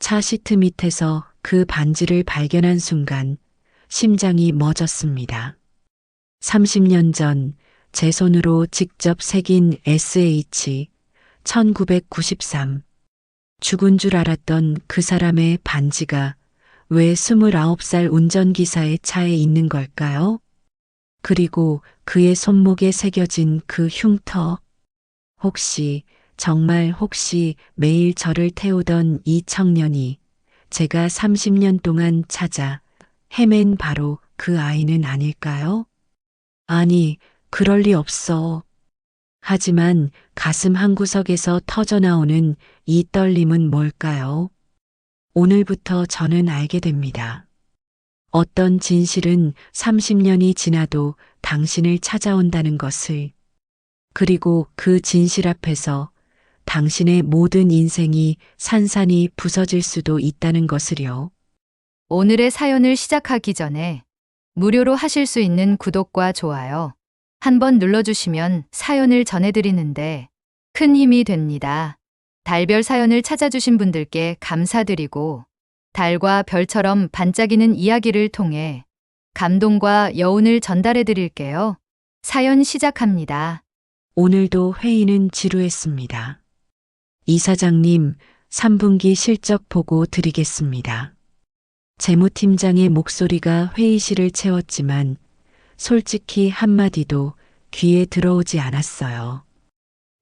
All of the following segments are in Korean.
차 시트 밑에서 그 반지를 발견한 순간 심장이 멎었습니다. 30년 전 제 손으로 직접 새긴 SH 1993. 죽은 줄 알았던 그 사람의 반지가 왜 29살 운전기사의 차에 있는 걸까요? 그리고 그의 손목에 새겨진 그 흉터. 혹시, 정말 혹시 매일 저를 태우던 이 청년이 제가 30년 동안 찾아 헤맨 바로 그 아이는 아닐까요? 아니, 그럴 리 없어. 하지만 가슴 한구석에서 터져나오는 이 떨림은 뭘까요? 오늘부터 저는 알게 됩니다. 어떤 진실은 30년이 지나도 당신을 찾아온다는 것을, 그리고 그 진실 앞에서 당신의 모든 인생이 산산이 부서질 수도 있다는 것을요. 오늘의 사연을 시작하기 전에 무료로 하실 수 있는 구독과 좋아요 한번 눌러주시면 사연을 전해드리는데 큰 힘이 됩니다. 달별 사연을 찾아주신 분들께 감사드리고 달과 별처럼 반짝이는 이야기를 통해 감동과 여운을 전달해 드릴게요. 사연 시작합니다. 오늘도 회의는 지루했습니다. 이사장님, 3분기 실적 보고 드리겠습니다. 재무팀장의 목소리가 회의실을 채웠지만 솔직히 한마디도 귀에 들어오지 않았어요.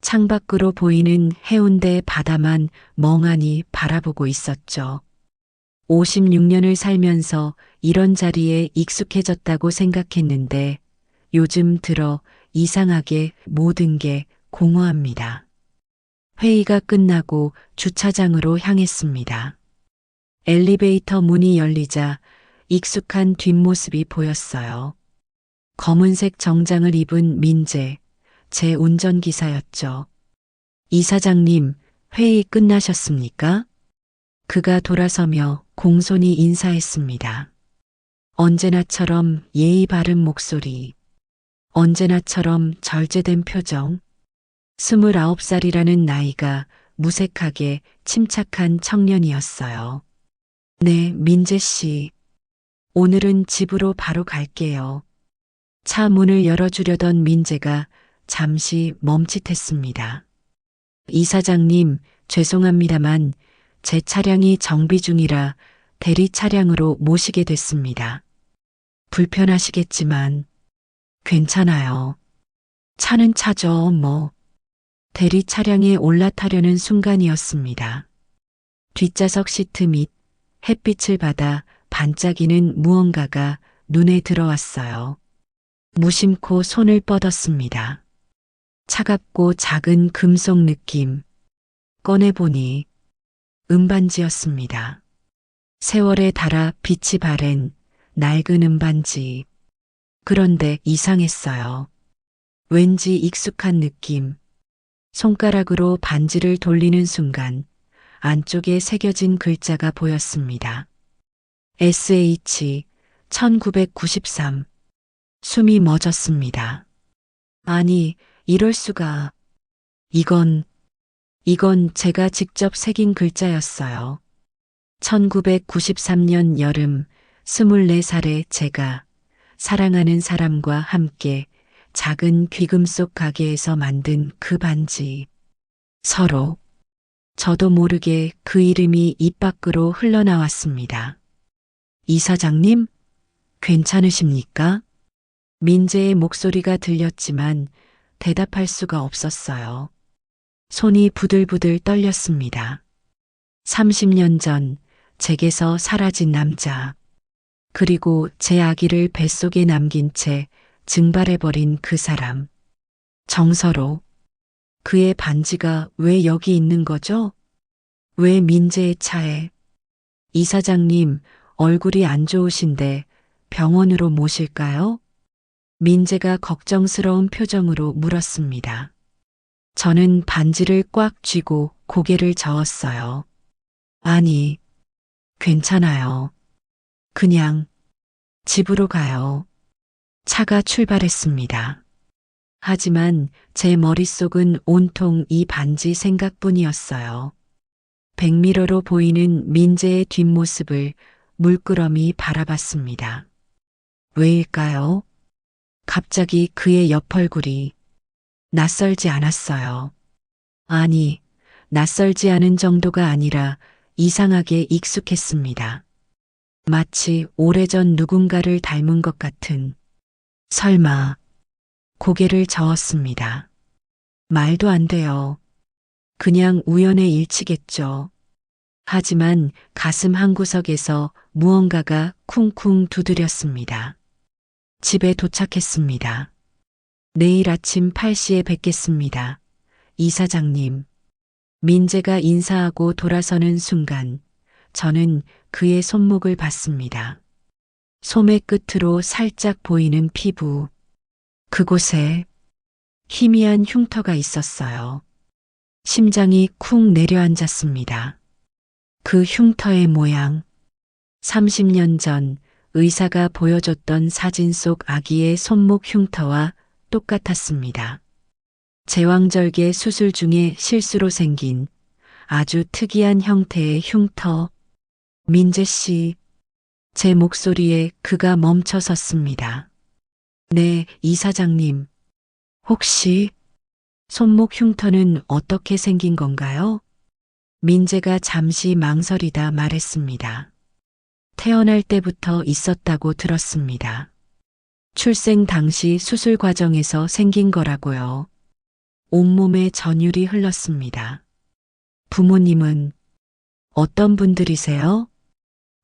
창밖으로 보이는 해운대 바다만 멍하니 바라보고 있었죠. 56년을 살면서 이런 자리에 익숙해졌다고 생각했는데 요즘 들어 이상하게 모든 게 공허합니다. 회의가 끝나고 주차장으로 향했습니다. 엘리베이터 문이 열리자 익숙한 뒷모습이 보였어요. 검은색 정장을 입은 민재, 제 운전기사였죠. 이사장님, 회의 끝나셨습니까? 그가 돌아서며 공손히 인사했습니다. 언제나처럼 예의 바른 목소리, 언제나처럼 절제된 표정, 29살이라는 나이가 무색하게 침착한 청년이었어요. 네, 민재 씨. 오늘은 집으로 바로 갈게요. 차 문을 열어주려던 민재가 잠시 멈칫했습니다. 이사장님, 죄송합니다만 제 차량이 정비 중이라 대리 차량으로 모시게 됐습니다. 불편하시겠지만 괜찮아요. 차는 차죠, 뭐. 대리 차량에 올라타려는 순간이었습니다. 뒷좌석 시트 및 햇빛을 받아 반짝이는 무언가가 눈에 들어왔어요. 무심코 손을 뻗었습니다. 차갑고 작은 금속 느낌. 꺼내보니 은반지였습니다. 세월에 닳아 빛이 바랜 낡은 은반지. 그런데 이상했어요. 왠지 익숙한 느낌. 손가락으로 반지를 돌리는 순간 안쪽에 새겨진 글자가 보였습니다. SH 1993. 숨이 멎었습니다. 아니, 이럴 수가. 이건 제가 직접 새긴 글자였어요. 1993년 여름 24살의 제가 사랑하는 사람과 함께 작은 귀금속 가게에서 만든 그 반지. 서로 저도 모르게 그 이름이 입 밖으로 흘러나왔습니다. 이사장님, 괜찮으십니까? 민재의 목소리가 들렸지만 대답할 수가 없었어요. 손이 부들부들 떨렸습니다. 30년 전 제게서 사라진 남자, 그리고 제 아기를 뱃속에 남긴 채 증발해버린 그 사람. 정서로 그의 반지가 왜 여기 있는 거죠? 왜 민재의 차에? 이사장님, 얼굴이 안 좋으신데 병원으로 모실까요? 민재가 걱정스러운 표정으로 물었습니다. 저는 반지를 꽉 쥐고 고개를 저었어요. 아니, 괜찮아요. 그냥 집으로 가요. 차가 출발했습니다. 하지만 제 머릿속은 온통 이 반지 생각뿐이었어요. 백미러로 보이는 민재의 뒷모습을 물끄러미 바라봤습니다. 왜일까요? 갑자기 그의 옆얼굴이 낯설지 않았어요. 아니, 낯설지 않은 정도가 아니라 이상하게 익숙했습니다. 마치 오래전 누군가를 닮은 것 같은. 설마, 고개를 저었습니다. 말도 안 돼요. 그냥 우연의 일치겠죠. 하지만 가슴 한구석에서 무언가가 쿵쿵 두드렸습니다. 집에 도착했습니다. 내일 아침 8시에 뵙겠습니다. 이사장님. 민재가 인사하고 돌아서는 순간 저는 그의 손목을 봤습니다. 소매 끝으로 살짝 보이는 피부. 그곳에 희미한 흉터가 있었어요. 심장이 쿵 내려앉았습니다. 그 흉터의 모양. 30년 전 의사가 보여줬던 사진 속 아기의 손목 흉터와 똑같았습니다. 제왕절개 수술 중에 실수로 생긴 아주 특이한 형태의 흉터. 민재 씨, 제 목소리에 그가 멈춰 섰습니다. 네, 이사장님. 혹시 손목 흉터는 어떻게 생긴 건가요? 민재가 잠시 망설이다 말했습니다. 태어날 때부터 있었다고 들었습니다. 출생 당시 수술 과정에서 생긴 거라고요. 온몸에 전율이 흘렀습니다. 부모님은 어떤 분들이세요?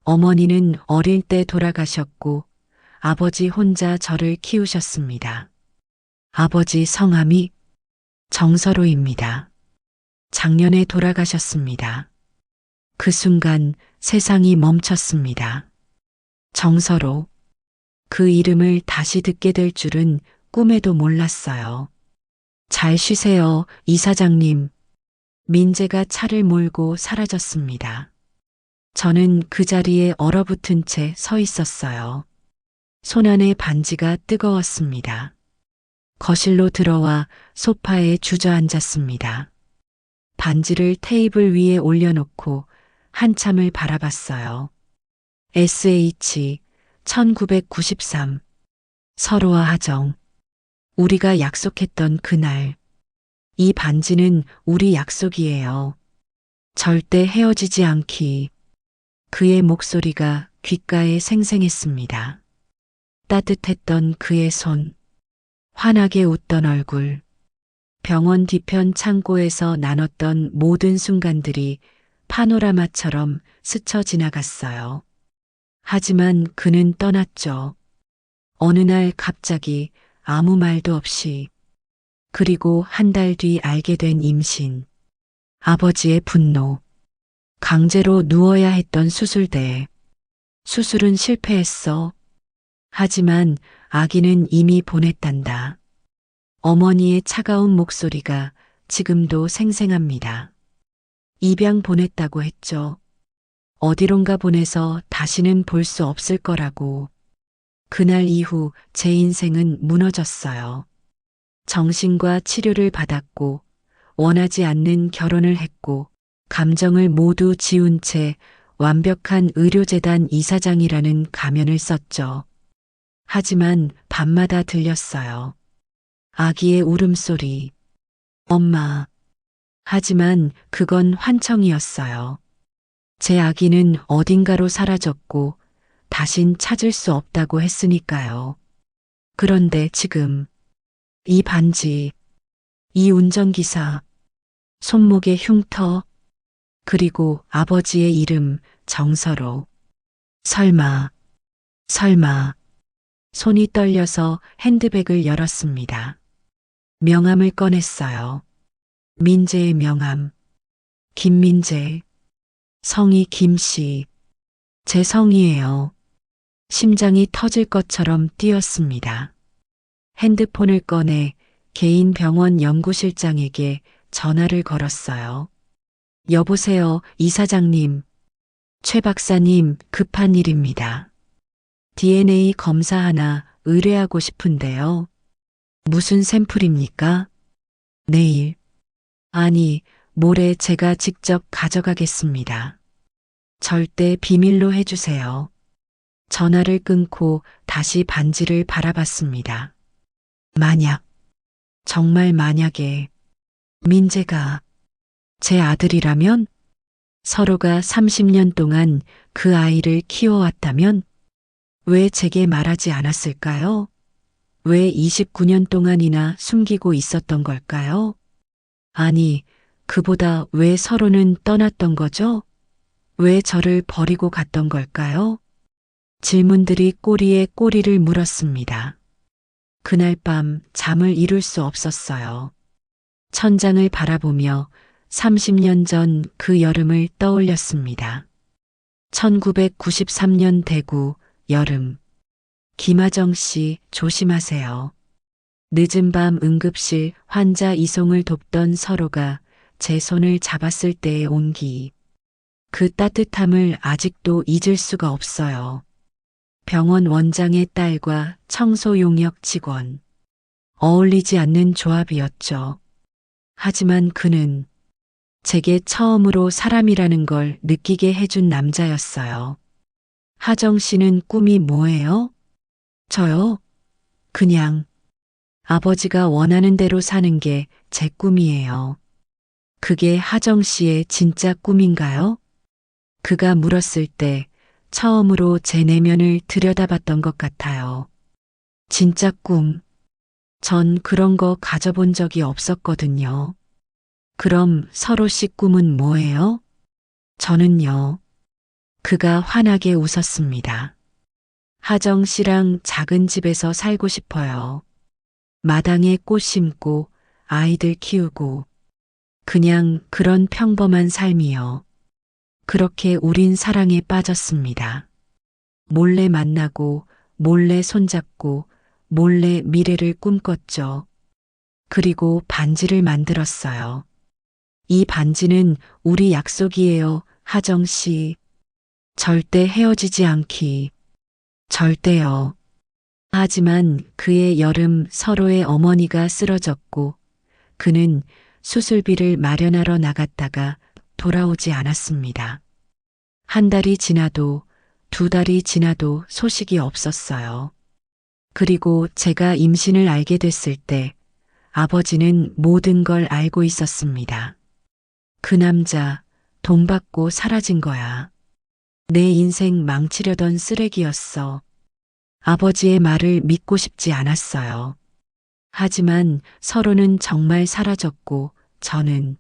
어머니는 어릴 때 돌아가셨고 아버지 혼자 저를 키우셨습니다. 아버지 성함이 정서로입니다. 작년에 돌아가셨습니다. 그 순간 세상이 멈췄습니다. 정서로. 그 이름을 다시 듣게 될 줄은 꿈에도 몰랐어요. 잘 쉬세요, 이사장님. 민재가 차를 몰고 사라졌습니다. 저는 그 자리에 얼어붙은 채 서 있었어요. 손안의 반지가 뜨거웠습니다. 거실로 들어와 소파에 주저앉았습니다. 반지를 테이블 위에 올려놓고 한참을 바라봤어요. SH 1993 서로와 하정. 우리가 약속했던 그날. 이 반지는 우리 약속이에요. 절대 헤어지지 않기. 그의 목소리가 귓가에 생생했습니다. 따뜻했던 그의 손. 환하게 웃던 얼굴. 병원 뒤편 창고에서 나눴던 모든 순간들이 파노라마처럼 스쳐 지나갔어요. 하지만 그는 떠났죠. 어느 날 갑자기 아무 말도 없이. 그리고 한 달 뒤 알게 된 임신. 아버지의 분노. 강제로 누워야 했던 수술대에. 수술은 실패했어. 하지만 아기는 이미 보냈단다. 어머니의 차가운 목소리가 지금도 생생합니다. 입양 보냈다고 했죠. 어디론가 보내서 다시는 볼 수 없을 거라고. 그날 이후 제 인생은 무너졌어요. 정신과 치료를 받았고, 원하지 않는 결혼을 했고, 감정을 모두 지운 채 완벽한 의료재단 이사장이라는 가면을 썼죠. 하지만 밤마다 들렸어요. 아기의 울음소리. 엄마. 하지만 그건 환청이었어요. 제 아기는 어딘가로 사라졌고 다신 찾을 수 없다고 했으니까요. 그런데 지금 이 반지, 이 운전기사, 손목의 흉터, 그리고 아버지의 이름 정서로. 설마. 손이 떨려서 핸드백을 열었습니다. 명함을 꺼냈어요. 민재의 명함. 김민재. 성이 김씨. 제 성이에요. 심장이 터질 것처럼 뛰었습니다. 핸드폰을 꺼내 개인 병원 연구실장에게 전화를 걸었어요. 여보세요, 이사장님. 최 박사님, 급한 일입니다. DNA 검사 하나 의뢰하고 싶은데요. 무슨 샘플입니까? 내일. 아니, 모레 제가 직접 가져가겠습니다. 절대 비밀로 해주세요. 전화를 끊고 다시 반지를 바라봤습니다. 만약, 정말 만약에 민재가 제 아들이라면, 서로가 30년 동안 그 아이를 키워왔다면 왜 제게 말하지 않았을까요? 왜 29년 동안이나 숨기고 있었던 걸까요? 아니, 그보다 왜 서로는 떠났던 거죠? 왜 저를 버리고 갔던 걸까요? 질문들이 꼬리에 꼬리를 물었습니다. 그날 밤 잠을 이룰 수 없었어요. 천장을 바라보며 30년 전 그 여름을 떠올렸습니다. 1993년 대구 여름. 김하정 씨 조심하세요. 늦은 밤 응급실 환자 이송을 돕던 서로가 제 손을 잡았을 때의 온기. 그 따뜻함을 아직도 잊을 수가 없어요. 병원 원장의 딸과 청소 용역 직원. 어울리지 않는 조합이었죠. 하지만 그는 제게 처음으로 사람이라는 걸 느끼게 해준 남자였어요. 하정 씨는 꿈이 뭐예요? 저요? 그냥 아버지가 원하는 대로 사는 게 제 꿈이에요. 그게 하정 씨의 진짜 꿈인가요? 그가 물었을 때 처음으로 제 내면을 들여다봤던 것 같아요. 진짜 꿈. 전 그런 거 가져본 적이 없었거든요. 그럼 서로 씨 꿈은 뭐예요? 저는요. 그가 환하게 웃었습니다. 하정 씨랑 작은 집에서 살고 싶어요. 마당에 꽃 심고 아이들 키우고 그냥 그런 평범한 삶이요. 그렇게 우린 사랑에 빠졌습니다. 몰래 만나고 몰래 손잡고 몰래 미래를 꿈꿨죠. 그리고 반지를 만들었어요. 이 반지는 우리 약속이에요, 하정 씨. 절대 헤어지지 않기. 절대요. 하지만 그의 여름 서로의 어머니가 쓰러졌고 그는 수술비를 마련하러 나갔다가 돌아오지 않았습니다. 한 달이 지나도 두 달이 지나도 소식이 없었어요. 그리고 제가 임신을 알게 됐을 때 아버지는 모든 걸 알고 있었습니다. 그 남자 돈 받고 사라진 거야. 내 인생 망치려던 쓰레기였어. 아버지의 말을 믿고 싶지 않았어요. 하지만 서로는 정말 사라졌고 저는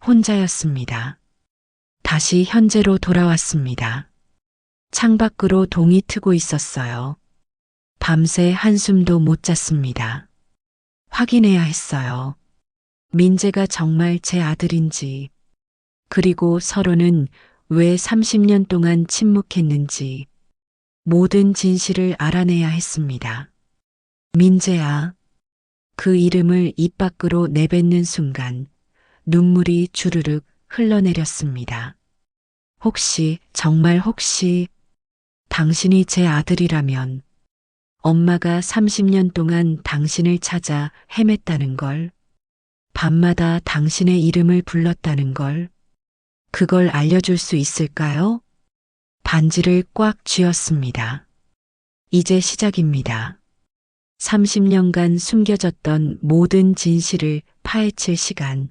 혼자였습니다. 다시 현재로 돌아왔습니다. 창밖으로 동이 트고 있었어요. 밤새 한숨도 못 잤습니다. 확인해야 했어요. 민재가 정말 제 아들인지, 그리고 서로는 왜 30년 동안 침묵했는지, 모든 진실을 알아내야 했습니다. 민재야. 그 이름을 입 밖으로 내뱉는 순간 눈물이 주르륵 흘러내렸습니다. 혹시, 정말 혹시 당신이 제 아들이라면 엄마가 30년 동안 당신을 찾아 헤맸다는 걸, 밤마다 당신의 이름을 불렀다는 걸, 그걸 알려줄 수 있을까요? 반지를 꽉 쥐었습니다. 이제 시작입니다. 30년간 숨겨졌던 모든 진실을 파헤칠 시간,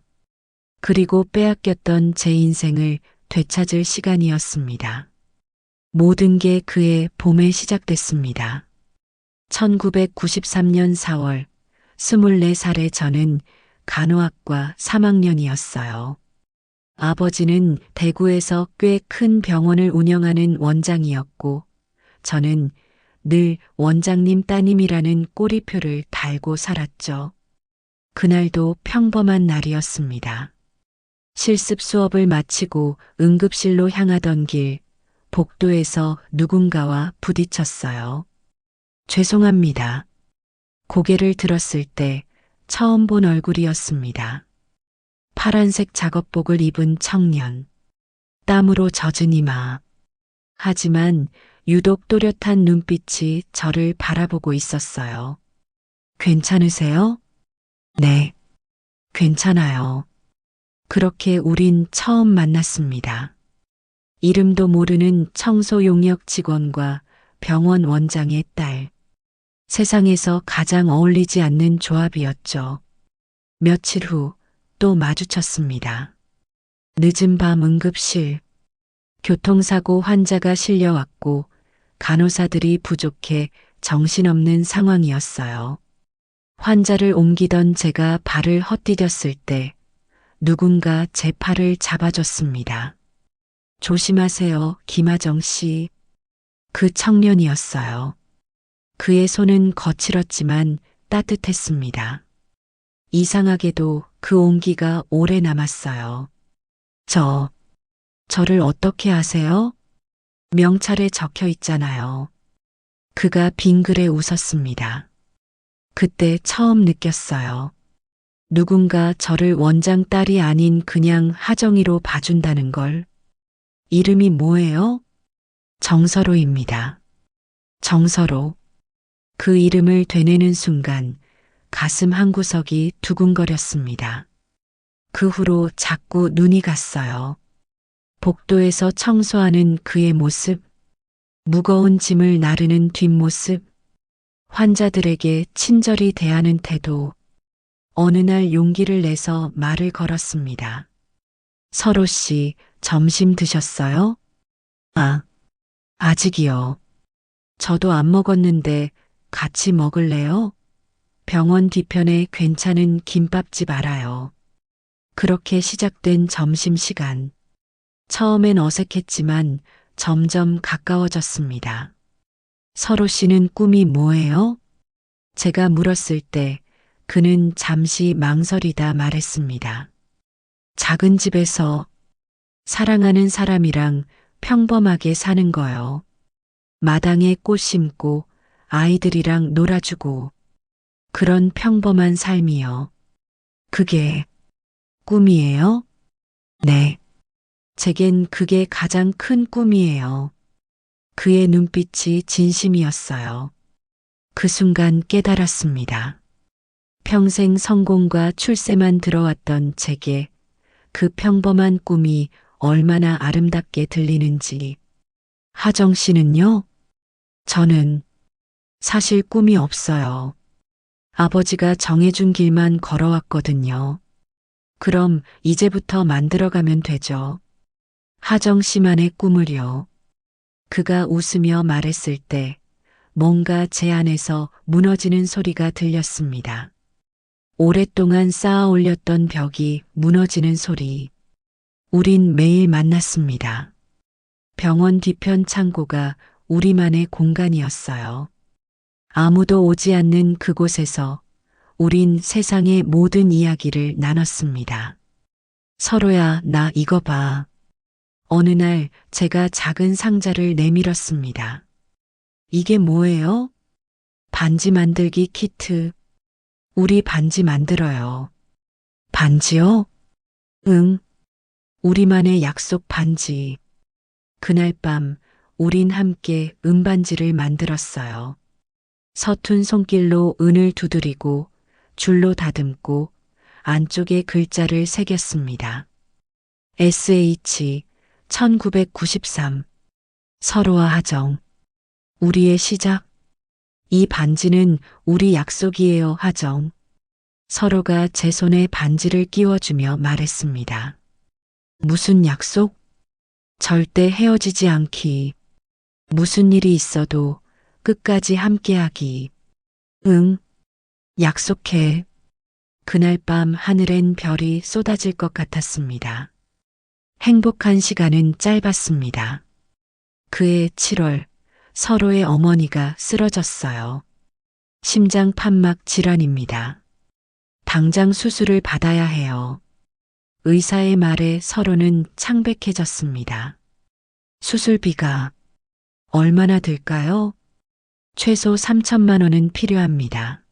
그리고 빼앗겼던 제 인생을 되찾을 시간이었습니다. 모든 게 그의 봄에 시작됐습니다. 1993년 4월, 24살의 저는 간호학과 3학년이었어요. 아버지는 대구에서 꽤 큰 병원을 운영하는 원장이었고, 저는 늘 원장님 따님이라는 꼬리표를 달고 살았죠. 그날도 평범한 날이었습니다. 실습 수업을 마치고 응급실로 향하던 길, 복도에서 누군가와 부딪혔어요. 죄송합니다. 고개를 들었을 때 처음 본 얼굴이었습니다. 파란색 작업복을 입은 청년, 땀으로 젖은 이마. 하지만 유독 또렷한 눈빛이 저를 바라보고 있었어요. 괜찮으세요? 네, 괜찮아요. 그렇게 우린 처음 만났습니다. 이름도 모르는 청소 용역 직원과 병원 원장의 딸. 세상에서 가장 어울리지 않는 조합이었죠. 며칠 후 또 마주쳤습니다. 늦은 밤 응급실. 교통사고 환자가 실려왔고 간호사들이 부족해 정신없는 상황이었어요. 환자를 옮기던 제가 발을 헛디뎠을 때 누군가 제 팔을 잡아줬습니다. 조심하세요, 김하정 씨. 그 청년이었어요. 그의 손은 거칠었지만 따뜻했습니다. 이상하게도 그 온기가 오래 남았어요. 저를 어떻게 아세요? 명찰에 적혀 있잖아요. 그가 빙그레 웃었습니다. 그때 처음 느꼈어요. 누군가 저를 원장 딸이 아닌 그냥 하정이로 봐준다는 걸. 이름이 뭐예요? 정서로입니다. 정서로. 그 이름을 되뇌는 순간 가슴 한구석이 두근거렸습니다. 그 후로 자꾸 눈이 갔어요. 복도에서 청소하는 그의 모습, 무거운 짐을 나르는 뒷모습, 환자들에게 친절히 대하는 태도. 어느 날 용기를 내서 말을 걸었습니다. 서로 씨, 점심 드셨어요? 아직이요. 저도 안 먹었는데 같이 먹을래요? 병원 뒤편에 괜찮은 김밥집 알아요. 그렇게 시작된 점심시간. 처음엔 어색했지만 점점 가까워졌습니다. 서로 씨는 꿈이 뭐예요? 제가 물었을 때 그는 잠시 망설이다 말했습니다. 작은 집에서 사랑하는 사람이랑 평범하게 사는 거요. 마당에 꽃 심고 아이들이랑 놀아주고 그런 평범한 삶이요. 그게 꿈이에요? 네. 제겐 그게 가장 큰 꿈이에요. 그의 눈빛이 진심이었어요. 그 순간 깨달았습니다. 평생 성공과 출세만 들어왔던 제게 그 평범한 꿈이 얼마나 아름답게 들리는지. 하정 씨는요? 저는 사실 꿈이 없어요. 아버지가 정해준 길만 걸어왔거든요. 그럼 이제부터 만들어가면 되죠. 하정 씨만의 꿈을요. 그가 웃으며 말했을 때 뭔가 제 안에서 무너지는 소리가 들렸습니다. 오랫동안 쌓아 올렸던 벽이 무너지는 소리. 우린 매일 만났습니다. 병원 뒤편 창고가 우리만의 공간이었어요. 아무도 오지 않는 그곳에서 우린 세상의 모든 이야기를 나눴습니다. 서로야, 나 이거 봐. 어느 날 제가 작은 상자를 내밀었습니다. 이게 뭐예요? 반지 만들기 키트. 우리 반지 만들어요. 반지요? 응. 우리만의 약속 반지. 그날 밤 우린 함께 은반지를 만들었어요. 서툰 손길로 은을 두드리고 줄로 다듬고 안쪽에 글자를 새겼습니다. SH 1993 서로와 하정. 우리의 시작. 이 반지는 우리 약속이에요, 하정. 서로가 제 손에 반지를 끼워주며 말했습니다. 무슨 약속? 절대 헤어지지 않기. 무슨 일이 있어도 끝까지 함께하기. 응, 약속해. 그날 밤 하늘엔 별이 쏟아질 것 같았습니다. 행복한 시간은 짧았습니다. 그해 7월 서로의 어머니가 쓰러졌어요. 심장 판막 질환입니다. 당장 수술을 받아야 해요. 의사의 말에 서로는 창백해졌습니다. 수술비가 얼마나 들까요? 최소 3천만 원은 필요합니다.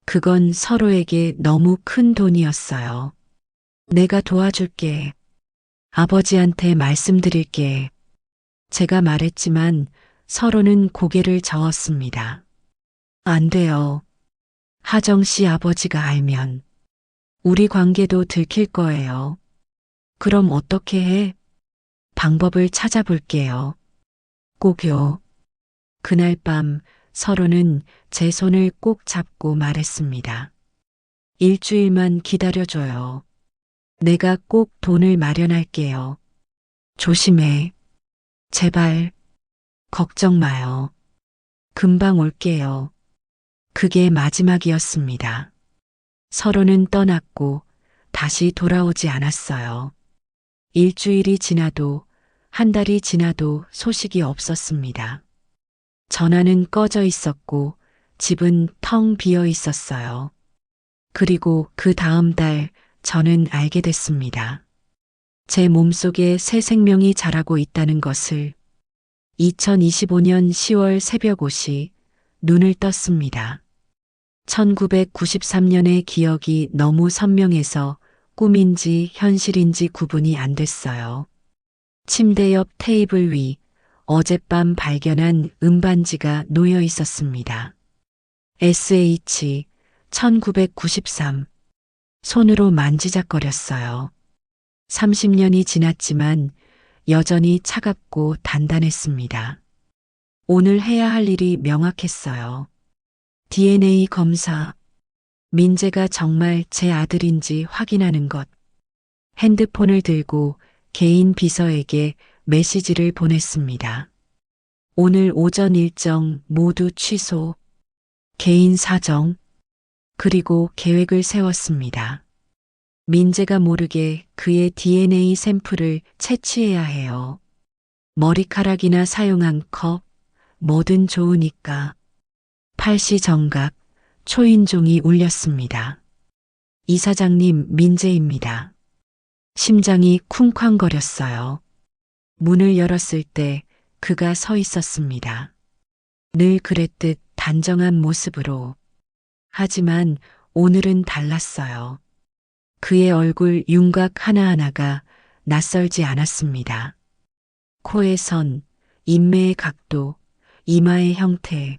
그건 서로에게 너무 큰 돈이었어요. 내가 도와줄게. 아버지한테 말씀드릴게. 제가 말했지만 서로는 고개를 저었습니다. 안 돼요. 하정 씨 아버지가 알면 우리 관계도 들킬 거예요. 그럼 어떻게 해? 방법을 찾아볼게요. 꼭요. 그날 밤 서로는 제 손을 꼭 잡고 말했습니다. 일주일만 기다려줘요. 내가 꼭 돈을 마련할게요. 조심해. 제발. 걱정 마요. 금방 올게요. 그게 마지막이었습니다. 서로는 떠났고 다시 돌아오지 않았어요. 일주일이 지나도 한 달이 지나도 소식이 없었습니다. 전화는 꺼져 있었고 집은 텅 비어 있었어요. 그리고 그 다음 달 저는 알게 됐습니다. 제 몸속에 새 생명이 자라고 있다는 것을. 2025년 10월 새벽 5시 눈을 떴습니다. 1993년의 기억이 너무 선명해서 꿈인지 현실인지 구분이 안 됐어요. 침대 옆 테이블 위 어젯밤 발견한 음반지가 놓여 있었습니다. SH 1993. 손으로 만지작거렸어요. 30년이 지났지만 여전히 차갑고 단단했습니다. 오늘 해야 할 일이 명확했어요. DNA 검사. 민재가 정말 제 아들인지 확인하는 것. 핸드폰을 들고 개인 비서에게 메시지를 보냈습니다. 오늘 오전 일정 모두 취소. 개인 사정. 그리고 계획을 세웠습니다. 민재가 모르게 그의 DNA 샘플을 채취해야 해요. 머리카락이나 사용한 컵, 뭐든 좋으니까. 팔시 정각, 초인종이 울렸습니다. 이사장님 민재입니다. 심장이 쿵쾅거렸어요. 문을 열었을 때 그가 서 있었습니다. 늘 그랬듯 단정한 모습으로. 하지만 오늘은 달랐어요. 그의 얼굴 윤곽 하나하나가 낯설지 않았습니다. 코의 선, 인매의 각도, 이마의 형태.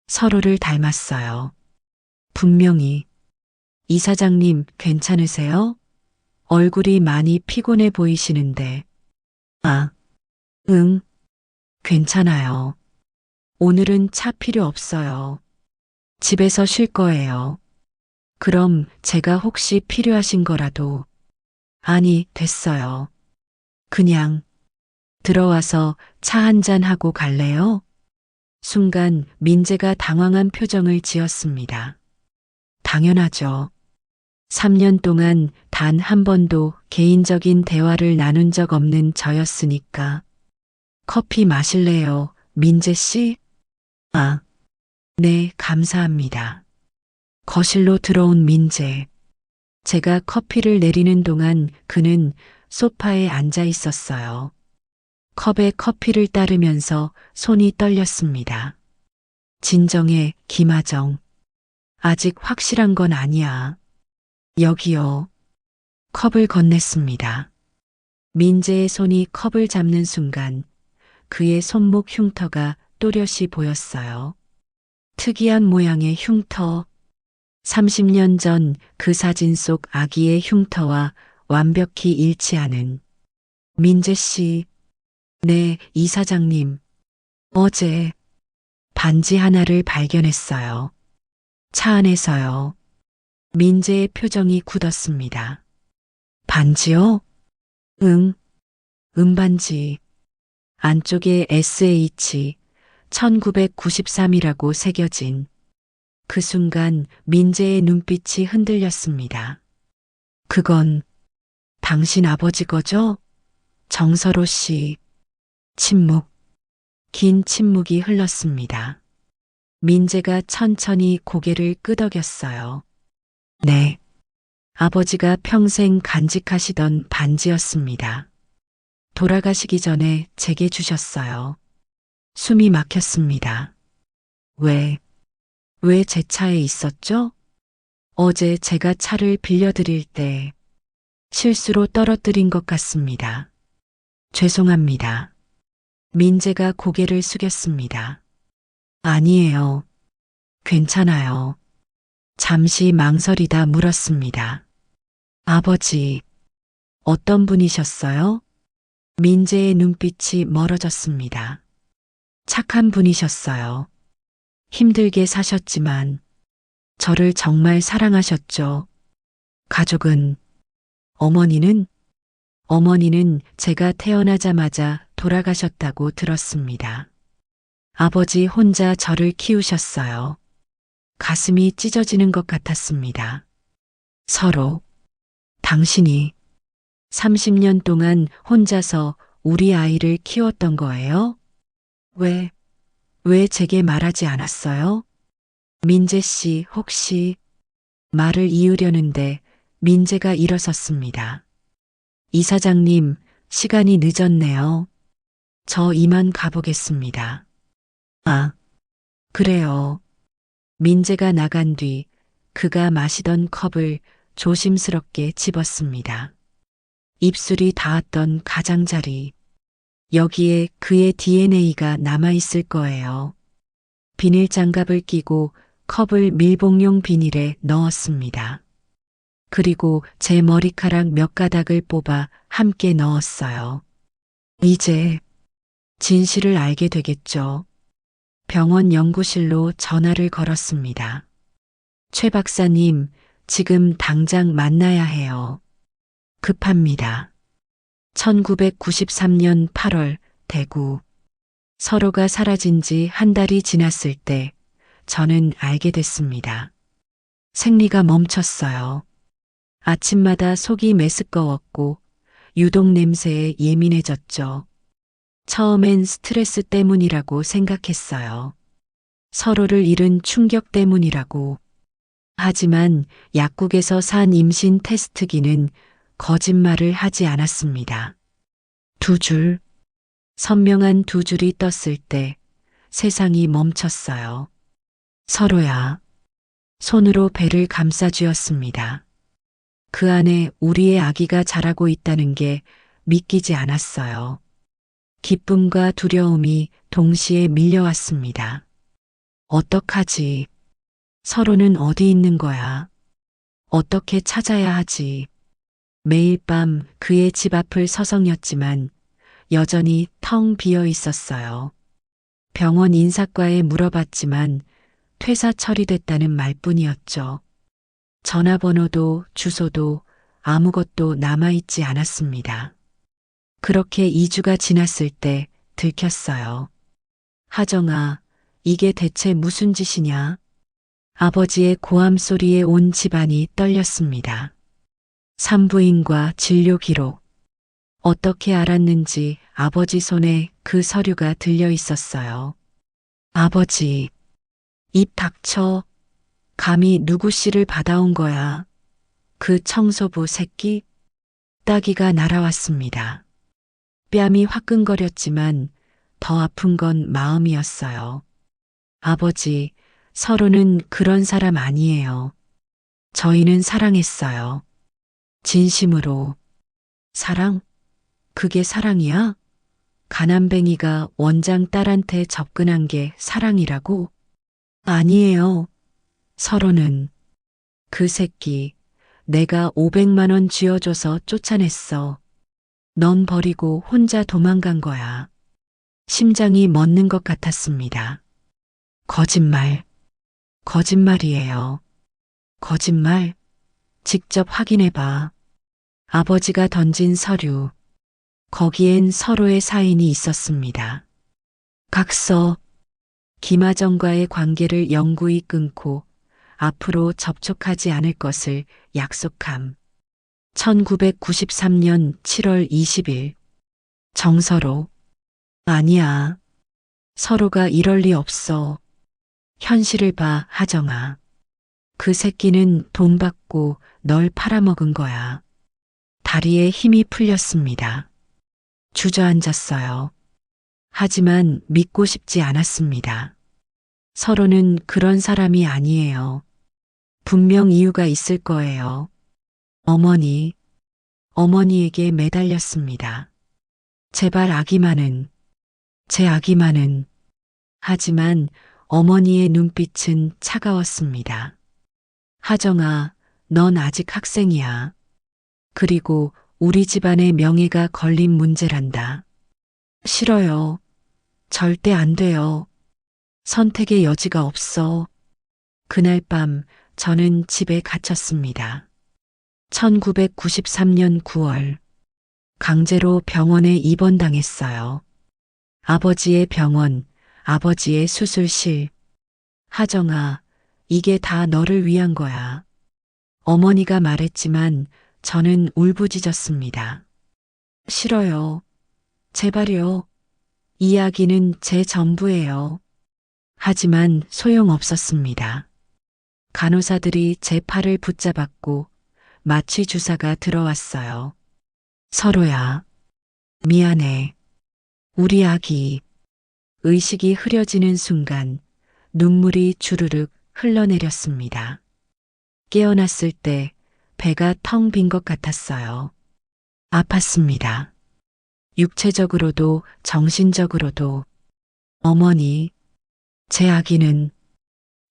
서로를 닮았어요. 분명히. 이사장님 괜찮으세요? 얼굴이 많이 피곤해 보이시는데. 응, 괜찮아요. 오늘은 차 필요 없어요. 집에서 쉴 거예요. 그럼 제가 혹시 필요하신 거라도. 아니, 됐어요. 그냥 들어와서 차 한잔 하고 갈래요? 순간 민재가 당황한 표정을 지었습니다. 당연하죠. 3년 동안 단 한 번도 개인적인 대화를 나눈 적 없는 저였으니까. 커피 마실래요, 민재 씨? 네, 감사합니다. 거실로 들어온 민재. 제가 커피를 내리는 동안 그는 소파에 앉아 있었어요. 컵에 커피를 따르면서 손이 떨렸습니다. 진정해, 김하정. 아직 확실한 건 아니야. 여기요. 컵을 건넸습니다. 민재의 손이 컵을 잡는 순간 그의 손목 흉터가 또렷이 보였어요. 특이한 모양의 흉터. 30년 전 그 사진 속 아기의 흉터와 완벽히 일치하는. 민재 씨. 네, 이사장님. 어제 반지 하나를 발견했어요. 차 안에서요. 민재의 표정이 굳었습니다. 반지요? 응, 음반지. 안쪽에 SH 1993이라고 새겨진. 그 순간 민재의 눈빛이 흔들렸습니다. 그건 당신 아버지 거죠? 정서로 씨. 침묵. 긴 침묵이 흘렀습니다. 민재가 천천히 고개를 끄덕였어요. 네. 아버지가 평생 간직하시던 반지였습니다. 돌아가시기 전에 제게 주셨어요. 숨이 막혔습니다. 왜 제 차에 있었죠? 어제 제가 차를 빌려드릴 때 실수로 떨어뜨린 것 같습니다. 죄송합니다. 민재가 고개를 숙였습니다. 아니에요. 괜찮아요. 잠시 망설이다 물었습니다. 아버지, 어떤 분이셨어요? 민재의 눈빛이 멀어졌습니다. 착한 분이셨어요. 힘들게 사셨지만 저를 정말 사랑하셨죠. 가족은, 어머니는, 어머니는 제가 태어나자마자 돌아가셨다고 들었습니다. 아버지 혼자 저를 키우셨어요. 가슴이 찢어지는 것 같았습니다. 서로, 당신이 30년 동안 혼자서 우리 아이를 키웠던 거예요? 왜 제게 말하지 않았어요? 민재 씨 혹시 말을 이으려는데 민재가 일어섰습니다. 이사장님, 시간이 늦었네요. 저 이만 가보겠습니다. 아, 그래요. 민재가 나간 뒤 그가 마시던 컵을 조심스럽게 집었습니다. 입술이 닿았던 가장자리. 여기에 그의 DNA가 남아있을 거예요. 비닐 장갑을 끼고 컵을 밀봉용 비닐에 넣었습니다. 그리고 제 머리카락 몇 가닥을 뽑아 함께 넣었어요. 이제 진실을 알게 되겠죠. 병원 연구실로 전화를 걸었습니다. 최 박사님, 지금 당장 만나야 해요. 급합니다. 1993년 8월 대구. 서로가 사라진 지 한 달이 지났을 때 저는 알게 됐습니다. 생리가 멈췄어요. 아침마다 속이 메스꺼웠고 유독 냄새에 예민해졌죠. 처음엔 스트레스 때문이라고 생각했어요. 서로를 잃은 충격 때문이라고. 하지만 약국에서 산 임신 테스트기는 거짓말을 하지 않았습니다. 두 줄, 선명한 두 줄이 떴을 때 세상이 멈췄어요. 서로야. 손으로 배를 감싸쥐었습니다. 그 안에 우리의 아기가 자라고 있다는 게 믿기지 않았어요. 기쁨과 두려움이 동시에 밀려왔습니다. 어떡하지? 서로는 어디 있는 거야? 어떻게 찾아야 하지? 매일 밤 그의 집 앞을 서성였지만 여전히 텅 비어 있었어요. 병원 인사과에 물어봤지만 퇴사 처리됐다는 말뿐이었죠. 전화번호도 주소도 아무것도 남아있지 않았습니다. 그렇게 2주가 지났을 때 들켰어요. 하정아, 이게 대체 무슨 짓이냐? 아버지의 고함 소리에 온 집안이 떨렸습니다. 산부인과 진료 기록. 어떻게 알았는지 아버지 손에 그 서류가 들려 있었어요. 아버지, 입 닥쳐. 감히 누구 씨를 받아온 거야. 그 청소부 새끼? 따기가 날아왔습니다. 뺨이 화끈거렸지만 더 아픈 건 마음이었어요. 아버지, 서로는 그런 사람 아니에요. 저희는 사랑했어요. 진심으로. 사랑? 그게 사랑이야? 가난뱅이가 원장 딸한테 접근한 게 사랑이라고? 아니에요. 서로는. 그 새끼, 내가 500만 원 쥐어줘서 쫓아냈어. 넌 버리고 혼자 도망간 거야. 심장이 멎는 것 같았습니다. 거짓말. 거짓말이에요. 거짓말? 직접 확인해봐. 아버지가 던진 서류. 거기엔 서로의 사인이 있었습니다. 각서. 김하정과의 관계를 영구히 끊고 앞으로 접촉하지 않을 것을 약속함. 1993년 7월 20일. 정서로. 아니야. 서로가 이럴 리 없어. 현실을 봐, 하정아. 그 새끼는 돈 받고 널 팔아먹은 거야. 다리에 힘이 풀렸습니다. 주저앉았어요. 하지만 믿고 싶지 않았습니다. 서로는 그런 사람이 아니에요. 분명 이유가 있을 거예요. 어머니에게 매달렸습니다. 제발 아기만은, 제 아기만은. 하지만 어머니의 눈빛은 차가웠습니다. 하정아, 넌 아직 학생이야. 그리고 우리 집안의 명예가 걸린 문제란다. 싫어요. 절대 안 돼요. 선택의 여지가 없어. 그날 밤 저는 집에 갇혔습니다. 1993년 9월 강제로 병원에 입원당했어요. 아버지의 병원, 아버지의 수술실. 하정아, 이게 다 너를 위한 거야. 어머니가 말했지만 저는 울부짖었습니다. 싫어요. 제발요. 이야기는 제 전부예요. 하지만 소용없었습니다. 간호사들이 제 팔을 붙잡았고 마취 주사가 들어왔어요. 서로야. 미안해. 우리 아기. 의식이 흐려지는 순간 눈물이 주르륵 흘러내렸습니다. 깨어났을 때 배가 텅 빈 것 같았어요. 아팠습니다. 육체적으로도 정신적으로도. 어머니, 제 아기는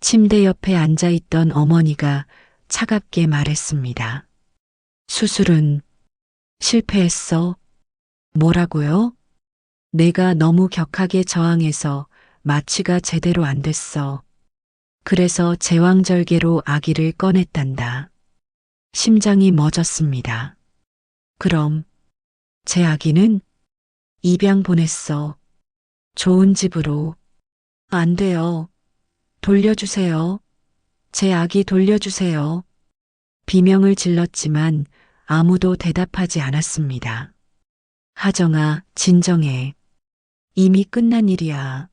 침대 옆에 앉아 있던 어머니가 차갑게 말했습니다. 수술은 실패했어. 뭐라고요? 내가 너무 격하게 저항해서 마취가 제대로 안 됐어. 그래서 제왕절개로 아기를 꺼냈단다. 심장이 멎었습니다. 그럼 제 아기는 입양 보냈어. 좋은 집으로. 안 돼요. 돌려주세요. 제 아기 돌려주세요. 비명을 질렀지만 아무도 대답하지 않았습니다. 하정아, 진정해. 이미 끝난 일이야.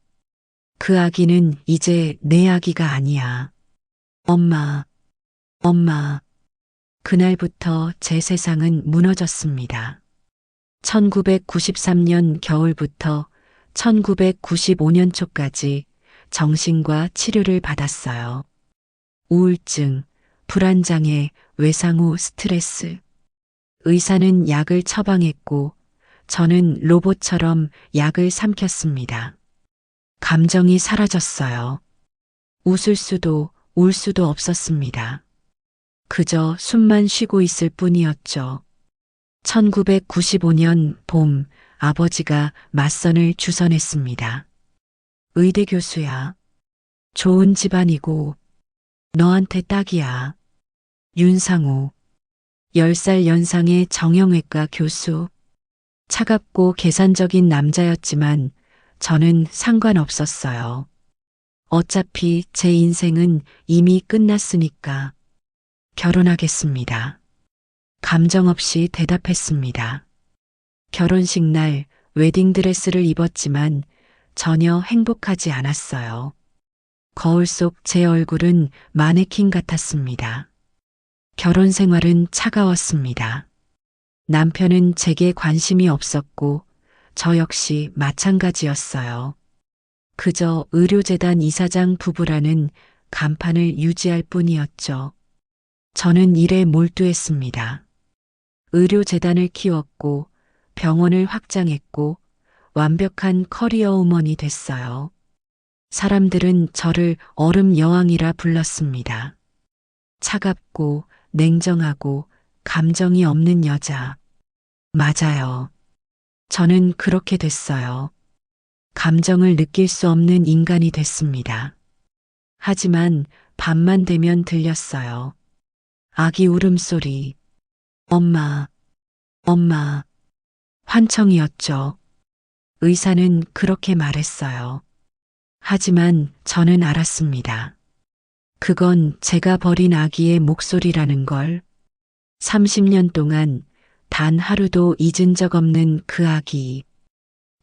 그 아기는 이제 내 아기가 아니야. 엄마, 엄마. 그날부터 제 세상은 무너졌습니다. 1993년 겨울부터 1995년 초까지 정신과 치료를 받았어요. 우울증, 불안장애, 외상 후 스트레스. 의사는 약을 처방했고 저는 로봇처럼 약을 삼켰습니다. 감정이 사라졌어요. 웃을 수도 울 수도 없었습니다. 그저 숨만 쉬고 있을 뿐이었죠. 1995년 봄 아버지가 맞선을 주선했습니다. 의대 교수야. 좋은 집안이고 너한테 딱이야. 윤상우. 10살 연상의 정형외과 교수. 차갑고 계산적인 남자였지만 저는 상관없었어요. 어차피 제 인생은 이미 끝났으니까 결혼하겠습니다. 감정 없이 대답했습니다. 결혼식 날 웨딩드레스를 입었지만 전혀 행복하지 않았어요. 거울 속 제 얼굴은 마네킹 같았습니다. 결혼 생활은 차가웠습니다. 남편은 제게 관심이 없었고 저 역시 마찬가지였어요. 그저 의료재단 이사장 부부라는 간판을 유지할 뿐이었죠. 저는 일에 몰두했습니다. 의료재단을 키웠고 병원을 확장했고 완벽한 커리어 우먼이 됐어요. 사람들은 저를 얼음 여왕이라 불렀습니다. 차갑고 냉정하고 감정이 없는 여자. 맞아요. 저는 그렇게 됐어요. 감정을 느낄 수 없는 인간이 됐습니다. 하지만 밤만 되면 들렸어요. 아기 울음소리. 엄마, 엄마. 환청이었죠. 의사는 그렇게 말했어요. 하지만 저는 알았습니다. 그건 제가 버린 아기의 목소리라는 걸. 30년 동안 단 하루도 잊은 적 없는 그 아기.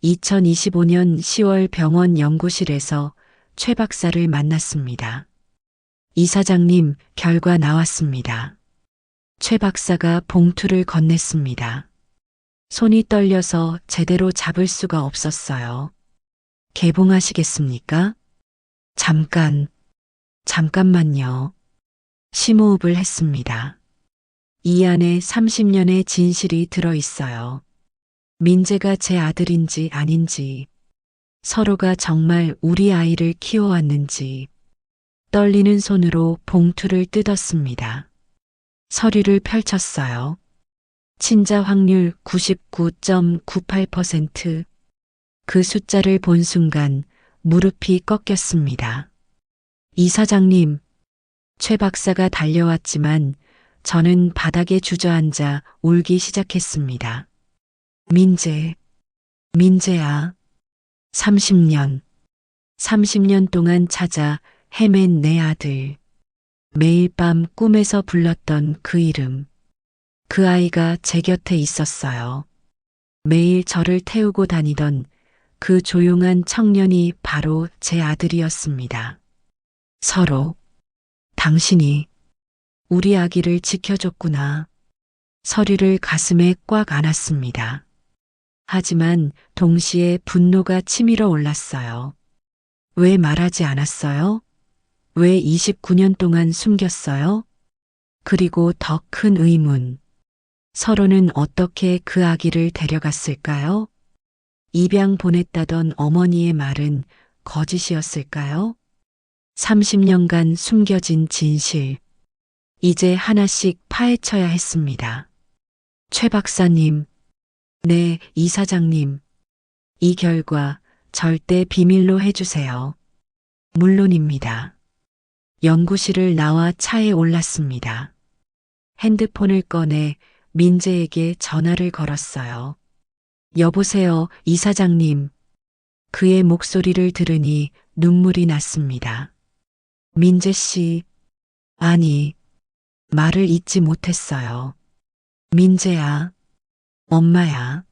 2025년 10월 병원 연구실에서 최 박사를 만났습니다. 이사장님, 결과 나왔습니다. 최 박사가 봉투를 건넸습니다. 손이 떨려서 제대로 잡을 수가 없었어요. 개봉하시겠습니까? 잠깐만요. 심호흡을 했습니다. 이 안에 30년의 진실이 들어 있어요. 민재가 제 아들인지 아닌지, 서로가 정말 우리 아이를 키워왔는지. 떨리는 손으로 봉투를 뜯었습니다. 서류를 펼쳤어요. 친자 확률 99.98%. 그 숫자를 본 순간 무릎이 꺾였습니다. 이사장님, 최 박사가 달려왔지만 저는 바닥에 주저앉아 울기 시작했습니다. 민재야. 30년 동안 찾아 헤맨 내 아들. 매일 밤 꿈에서 불렀던 그 이름. 그 아이가 제 곁에 있었어요. 매일 저를 태우고 다니던 그 조용한 청년이 바로 제 아들이었습니다. 당신이 우리 아기를 지켜줬구나. 서류를 가슴에 꽉 안았습니다. 하지만 동시에 분노가 치밀어 올랐어요. 왜 말하지 않았어요? 왜 29년 동안 숨겼어요? 그리고 더 큰 의문. 서로는 어떻게 그 아기를 데려갔을까요? 입양 보냈다던 어머니의 말은 거짓이었을까요? 30년간 숨겨진 진실. 이제 하나씩 파헤쳐야 했습니다. 최 박사님, 네, 이사장님. 이 결과 절대 비밀로 해주세요. 물론입니다. 연구실을 나와 차에 올랐습니다. 핸드폰을 꺼내 민재에게 전화를 걸었어요. 여보세요, 이사장님. 그의 목소리를 들으니 눈물이 났습니다. 민재 씨, 아니, 말을 잇지 못했어요. 민재야, 엄마야.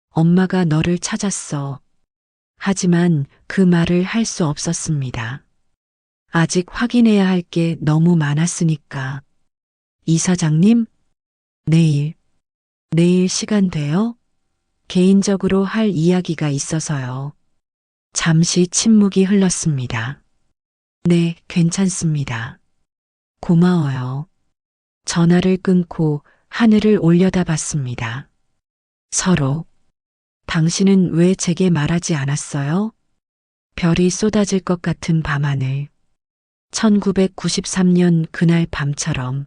엄마가 너를 찾았어. 하지만 그 말을 할 수 없었습니다. 아직 확인해야 할 게 너무 많았으니까. 이사장님, 내일 시간 돼요? 개인적으로 할 이야기가 있어서요. 잠시 침묵이 흘렀습니다. 네, 괜찮습니다. 고마워요. 전화를 끊고 하늘을 올려다봤습니다. 당신은 왜 제게 말하지 않았어요? 별이 쏟아질 것 같은 밤하늘. 1993년 그날 밤처럼.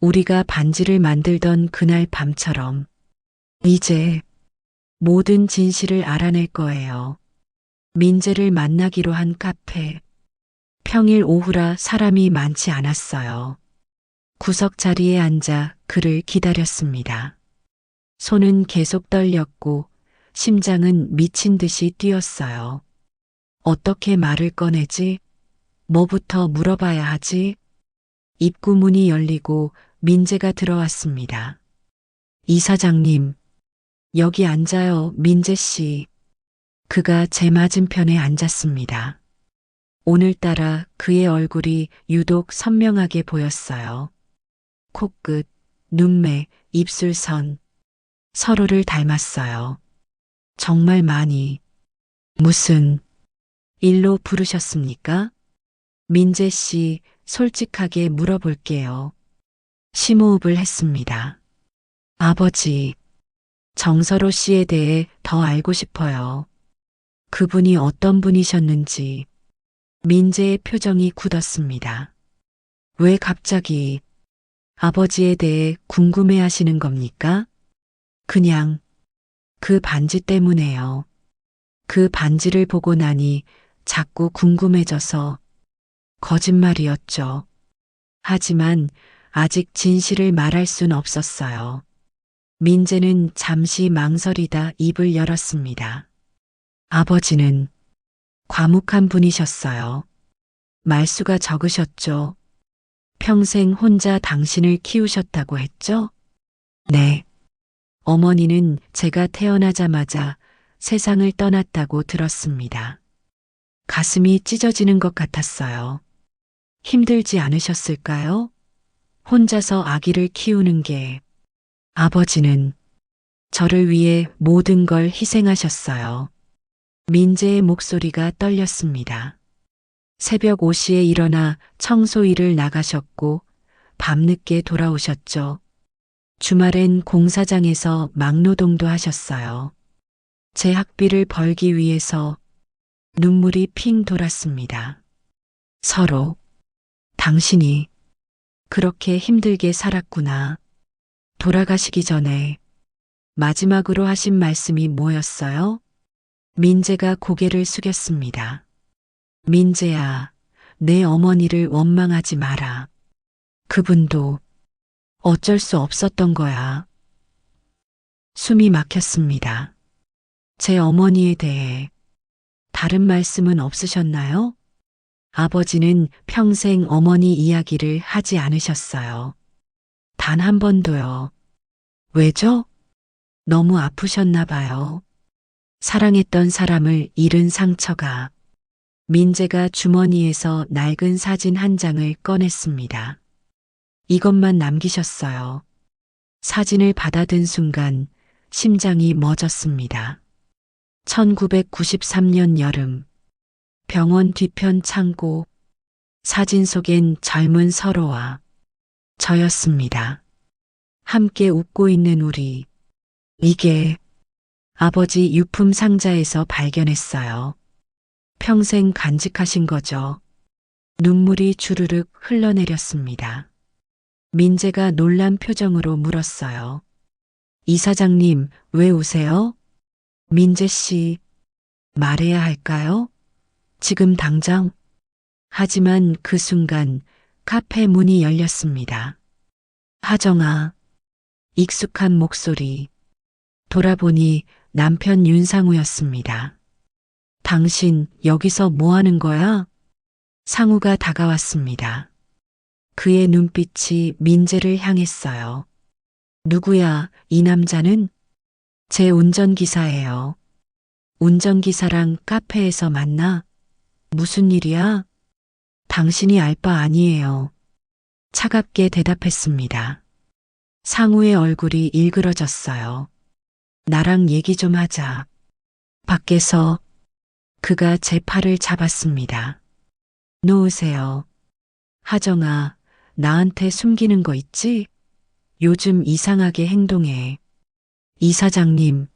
우리가 반지를 만들던 그날 밤처럼. 이제 모든 진실을 알아낼 거예요. 민재를 만나기로 한 카페. 평일 오후라 사람이 많지 않았어요. 구석 자리에 앉아 그를 기다렸습니다. 손은 계속 떨렸고 심장은 미친 듯이 뛰었어요. 어떻게 말을 꺼내지? 뭐부터 물어봐야 하지? 입구 문이 열리고 민재가 들어왔습니다. 이사장님, 여기 앉아요, 민재 씨. 그가 제 맞은편에 앉았습니다. 오늘따라 그의 얼굴이 유독 선명하게 보였어요. 코끝, 눈매, 입술선. 서로를 닮았어요. 정말 많이. 무슨 일로 부르셨습니까? 민재 씨, 솔직하게 물어볼게요. 심호흡을 했습니다. 아버지, 정서로 씨에 대해 더 알고 싶어요. 그분이 어떤 분이셨는지. 민재의 표정이 굳었습니다. 왜 갑자기 아버지에 대해 궁금해 하시는 겁니까? 그냥 그 반지 때문에요. 그 반지를 보고 나니 자꾸 궁금해져서. 거짓말이었죠. 하지만 아직 진실을 말할 순 없었어요. 민재는 잠시 망설이다 입을 열었습니다. 아버지는 과묵한 분이셨어요. 말수가 적으셨죠. 평생 혼자 당신을 키우셨다고 했죠? 네. 어머니는 제가 태어나자마자 세상을 떠났다고 들었습니다. 가슴이 찢어지는 것 같았어요. 힘들지 않으셨을까요? 혼자서 아기를 키우는 게. 아버지는 저를 위해 모든 걸 희생하셨어요. 민재의 목소리가 떨렸습니다. 새벽 5시에 일어나 청소 일을 나가셨고 밤늦게 돌아오셨죠. 주말엔 공사장에서 막노동도 하셨어요. 제 학비를 벌기 위해서. 눈물이 핑 돌았습니다. 당신이 그렇게 힘들게 살았구나. 돌아가시기 전에 마지막으로 하신 말씀이 뭐였어요? 민재가 고개를 숙였습니다. 민재야, 내 어머니를 원망하지 마라. 그분도 어쩔 수 없었던 거야. 숨이 막혔습니다. 제 어머니에 대해 다른 말씀은 없으셨나요? 아버지는 평생 어머니 이야기를 하지 않으셨어요. 단 한 번도요. 왜죠? 너무 아프셨나 봐요. 사랑했던 사람을 잃은 상처가. 민재가 주머니에서 낡은 사진 한 장을 꺼냈습니다. 이것만 남기셨어요. 사진을 받아든 순간 심장이 멎었습니다. 1993년 여름, 병원 뒤편 창고, 사진 속엔 젊은 서로와 저였습니다. 함께 웃고 있는 우리. 이게 아버지 유품 상자에서 발견했어요. 평생 간직하신 거죠. 눈물이 주르륵 흘러내렸습니다. 민재가 놀란 표정으로 물었어요. 이사장님, 왜 우세요? 민재 씨, 말해야 할까요? 지금 당장? 하지만 그 순간 카페 문이 열렸습니다. 하정아, 익숙한 목소리. 돌아보니 남편 윤상우였습니다. 당신 여기서 뭐 하는 거야? 상우가 다가왔습니다. 그의 눈빛이 민재를 향했어요. 누구야, 이 남자는? 제 운전기사예요. 운전기사랑 카페에서 만나? 무슨 일이야? 당신이 알 바 아니에요. 차갑게 대답했습니다. 상우의 얼굴이 일그러졌어요. 나랑 얘기 좀 하자. 밖에서 그가 제 팔을 잡았습니다. 놓으세요. 하정아, 나한테 숨기는 거 있지? 요즘 이상하게 행동해. 이사장님,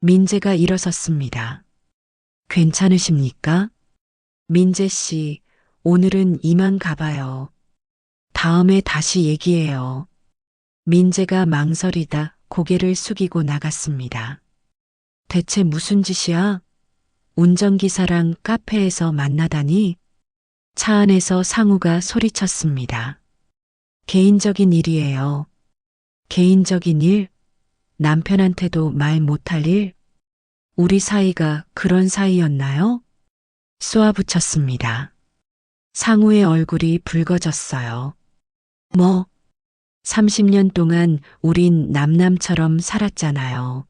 민재가 일어섰습니다. 괜찮으십니까? 민재 씨, 오늘은 이만 가봐요. 다음에 다시 얘기해요. 민재가 망설이다 고개를 숙이고 나갔습니다. 대체 무슨 짓이야? 운전기사랑 카페에서 만나다니? 차 안에서 상우가 소리쳤습니다. 개인적인 일이에요. 개인적인 일? 남편한테도 말 못할 일? 우리 사이가 그런 사이였나요? 쏘아붙였습니다. 상우의 얼굴이 붉어졌어요. 뭐, 30년 동안 우린 남남처럼 살았잖아요.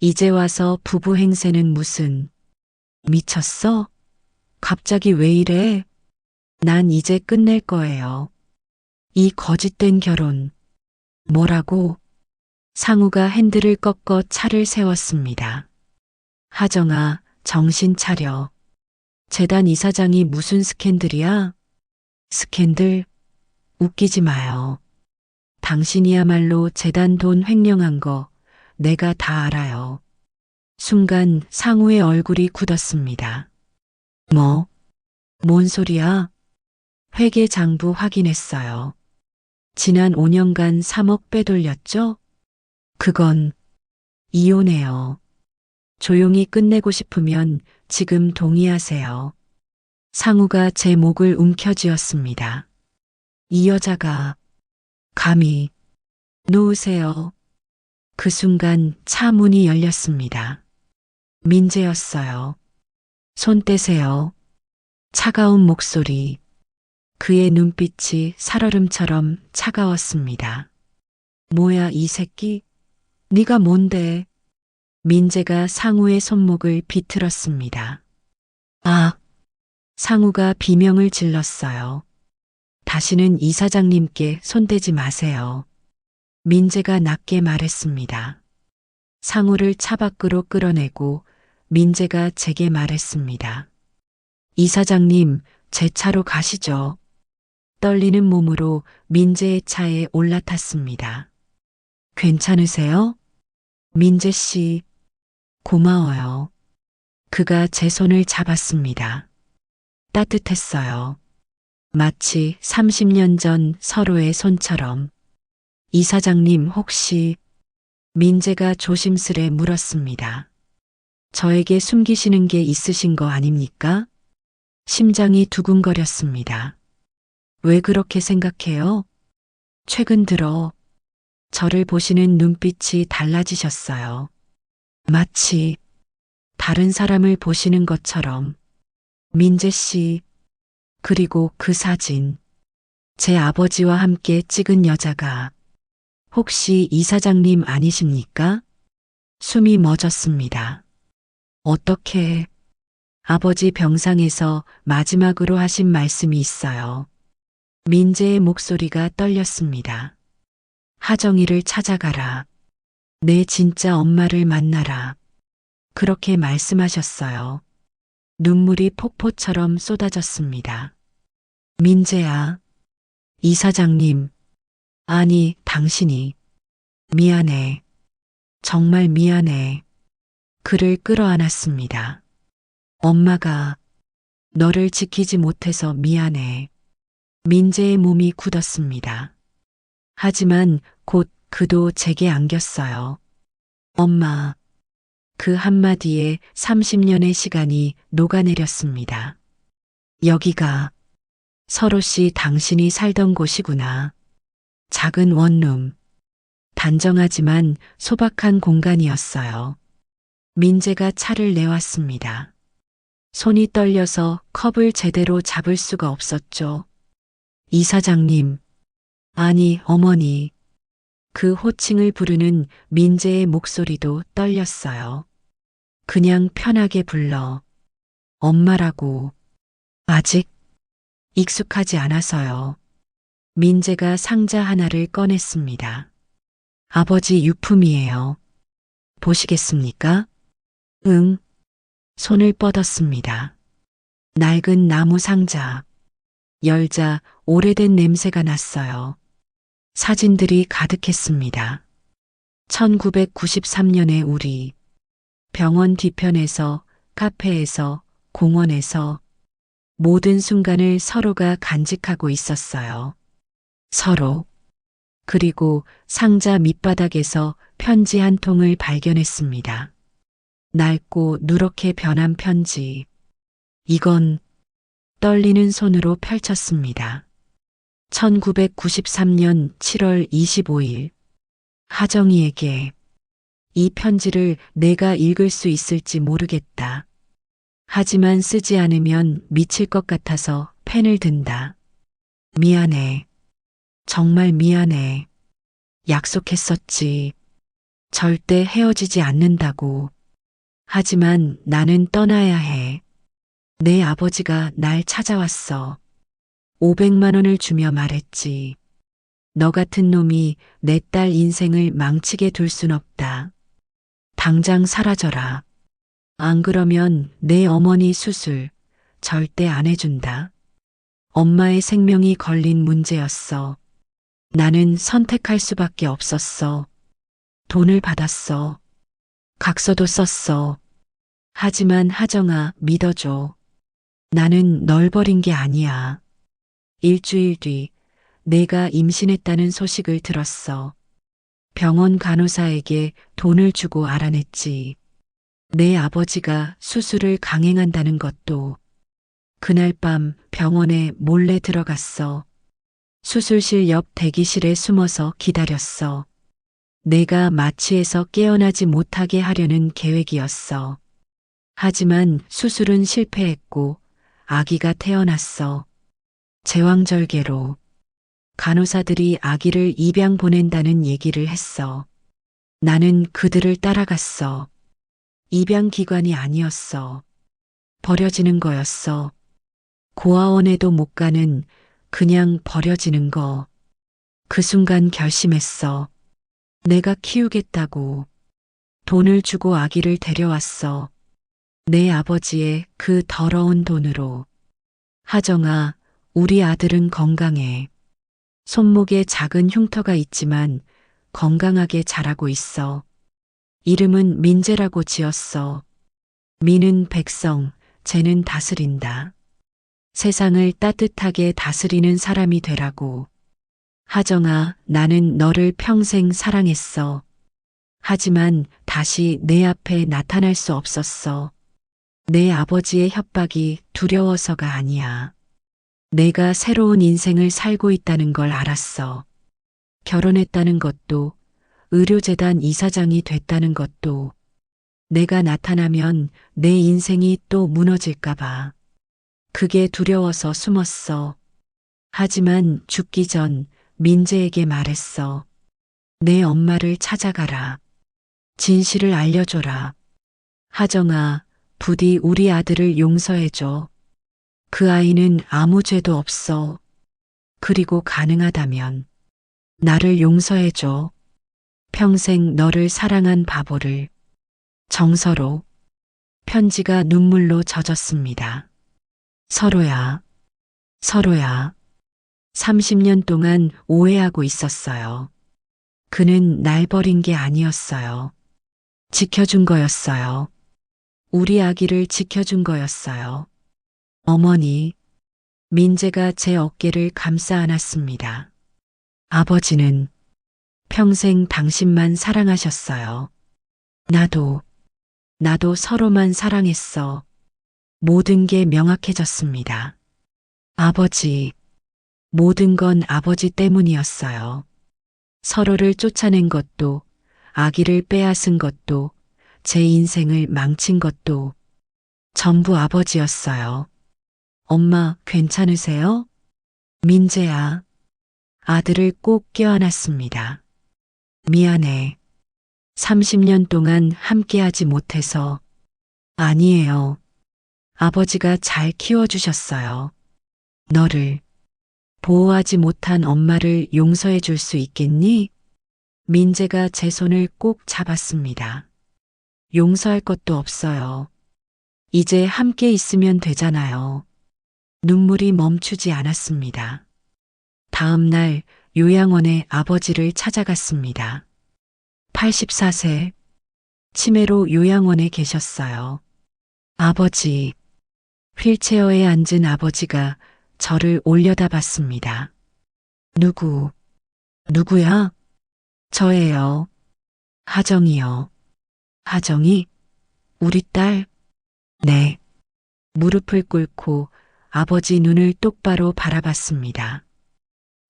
이제 와서 부부 행세는 무슨, 미쳤어? 갑자기 왜 이래? 난 이제 끝낼 거예요. 이 거짓된 결혼. 뭐라고? 상우가 핸들을 꺾어 차를 세웠습니다. 하정아, 정신 차려. 재단 이사장이 무슨 스캔들이야? 스캔들? 웃기지 마요. 당신이야말로 재단 돈 횡령한 거 내가 다 알아요. 순간 상우의 얼굴이 굳었습니다. 뭐? 뭔 소리야? 회계장부 확인했어요. 지난 5년간 3억 빼돌렸죠? 그건 이혼해요. 조용히 끝내고 싶으면 지금 동의하세요. 상우가 제 목을 움켜쥐었습니다. 이 여자가 감히 놓으세요. 그 순간 차 문이 열렸습니다. 민재였어요. 손 떼세요. 차가운 목소리. 그의 눈빛이 살얼음처럼 차가웠습니다. 뭐야 이 새끼? 네가 뭔데? 민재가 상우의 손목을 비틀었습니다. 아! 상우가 비명을 질렀어요. 다시는 이사장님께 손대지 마세요. 민재가 낮게 말했습니다. 상우를 차 밖으로 끌어내고 민재가 제게 말했습니다. 이사장님, 제 차로 가시죠. 떨리는 몸으로 민재의 차에 올라탔습니다. 괜찮으세요? 민재 씨, 고마워요. 그가 제 손을 잡았습니다. 따뜻했어요. 마치 30년 전 서로의 손처럼. 이사장님 혹시 민재가 조심스레 물었습니다. 저에게 숨기시는 게 있으신 거 아닙니까? 심장이 두근거렸습니다. 왜 그렇게 생각해요? 최근 들어 저를 보시는 눈빛이 달라지셨어요. 마치 다른 사람을 보시는 것처럼. 민재 씨, 그리고 그 사진, 제 아버지와 함께 찍은 여자가 혹시 이사장님 아니십니까? 숨이 멎었습니다. 어떻게 아버지 병상에서 마지막으로 하신 말씀이 있어요. 민재의 목소리가 떨렸습니다. 하정이를 찾아가라. 내 진짜 엄마를 만나라. 그렇게 말씀하셨어요. 눈물이 폭포처럼 쏟아졌습니다. 민재야, 이사장님, 아니, 당신이. 미안해. 정말 미안해. 그를 끌어안았습니다. 엄마가 너를 지키지 못해서 미안해. 민재의 몸이 굳었습니다. 하지만 곧 그도 제게 안겼어요. 엄마, 그 한마디에 30년의 시간이 녹아내렸습니다. 여기가 서로씨 당신이 살던 곳이구나. 작은 원룸. 단정하지만 소박한 공간이었어요. 민재가 차를 내왔습니다. 손이 떨려서 컵을 제대로 잡을 수가 없었죠. 이사장님, 아니 어머니. 그 호칭을 부르는 민재의 목소리도 떨렸어요. 그냥 편하게 불러. 엄마라고. 아직 익숙하지 않아서요. 민재가 상자 하나를 꺼냈습니다. 아버지 유품이에요. 보시겠습니까? 응. 손을 뻗었습니다. 낡은 나무 상자. 열자 오래된 냄새가 났어요. 사진들이 가득했습니다. 1993년의 우리. 병원 뒤편에서, 카페에서, 공원에서 모든 순간을 서로가 간직하고 있었어요. 서로. 그리고 상자 밑바닥에서 편지 한 통을 발견했습니다. 낡고 누렇게 변한 편지. 이건 떨리는 손으로 펼쳤습니다. 1993년 7월 25일. 하정이에게. 이 편지를 내가 읽을 수 있을지 모르겠다. 하지만 쓰지 않으면 미칠 것 같아서 펜을 든다. 미안해. 정말 미안해. 약속했었지. 절대 헤어지지 않는다고. 하지만 나는 떠나야 해. 내 아버지가 날 찾아왔어. 500만 원을 주며 말했지. 너 같은 놈이 내 딸 인생을 망치게 둘 순 없다. 당장 사라져라. 안 그러면 내 어머니 수술 절대 안 해준다. 엄마의 생명이 걸린 문제였어. 나는 선택할 수밖에 없었어. 돈을 받았어. 각서도 썼어. 하지만 하정아, 믿어줘. 나는 널 버린 게 아니야. 일주일 뒤 내가 임신했다는 소식을 들었어. 병원 간호사에게 돈을 주고 알아냈지. 내 아버지가 수술을 강행한다는 것도. 그날 밤 병원에 몰래 들어갔어. 수술실 옆 대기실에 숨어서 기다렸어. 내가 마취해서 깨어나지 못하게 하려는 계획이었어. 하지만 수술은 실패했고 아기가 태어났어. 제왕절개로. 간호사들이 아기를 입양 보낸다는 얘기를 했어. 나는 그들을 따라갔어. 입양 기관이 아니었어. 버려지는 거였어. 고아원에도 못 가는 그냥 버려지는 거. 그 순간 결심했어. 내가 키우겠다고. 돈을 주고 아기를 데려왔어. 내 아버지의 그 더러운 돈으로. 하정아, 우리 아들은 건강해. 손목에 작은 흉터가 있지만 건강하게 자라고 있어. 이름은 민재라고 지었어. 미는 백성, 재는 다스린다. 세상을 따뜻하게 다스리는 사람이 되라고. 하정아, 나는 너를 평생 사랑했어. 하지만 다시 내 앞에 나타날 수 없었어. 내 아버지의 협박이 두려워서가 아니야. 내가 새로운 인생을 살고 있다는 걸 알았어. 결혼했다는 것도, 의료재단 이사장이 됐다는 것도, 내가 나타나면 내 인생이 또 무너질까봐. 그게 두려워서 숨었어. 하지만 죽기 전 민재에게 말했어. 내 엄마를 찾아가라. 진실을 알려줘라. 하정아, 부디 우리 아들을 용서해줘. 그 아이는 아무 죄도 없어. 그리고 가능하다면 나를 용서해줘. 평생 너를 사랑한 바보를. 정서로. 편지가 눈물로 젖었습니다. 서로야, 서로야. 30년 동안 오해하고 있었어요. 그는 날 버린 게 아니었어요. 지켜준 거였어요. 우리 아기를 지켜준 거였어요. 어머니, 민재가 제 어깨를 감싸 안았습니다. 아버지는 평생 당신만 사랑하셨어요. 나도 서로만 사랑했어. 모든 게 명확해졌습니다. 아버지, 모든 건 아버지 때문이었어요. 서로를 쫓아낸 것도, 아기를 빼앗은 것도, 제 인생을 망친 것도 전부 아버지였어요. 엄마, 괜찮으세요? 민재야. 아들을 꼭 껴안았습니다. 미안해. 30년 동안 함께하지 못해서. 아니에요. 아버지가 잘 키워주셨어요. 너를 보호하지 못한 엄마를 용서해 줄 수 있겠니? 민재가 제 손을 꼭 잡았습니다. 용서할 것도 없어요. 이제 함께 있으면 되잖아요. 눈물이 멈추지 않았습니다. 다음 날 요양원에 아버지를 찾아갔습니다. 84세. 치매로 요양원에 계셨어요. 아버지. 휠체어에 앉은 아버지가 저를 올려다봤습니다. 누구야? 저예요. 하정이요. 하정이? 우리 딸? 네. 무릎을 꿇고 아버지 눈을 똑바로 바라봤습니다.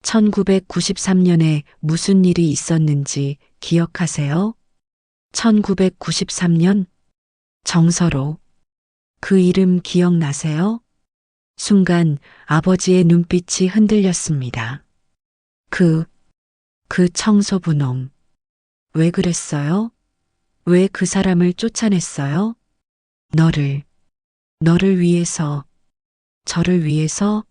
1993년에 무슨 일이 있었는지 기억하세요? 1993년? 정서로. 그 이름 기억나세요? 순간 아버지의 눈빛이 흔들렸습니다. 그 청소부 놈. 왜 그랬어요? 왜 그 사람을 쫓아냈어요? 너를 위해서, 저를 위해서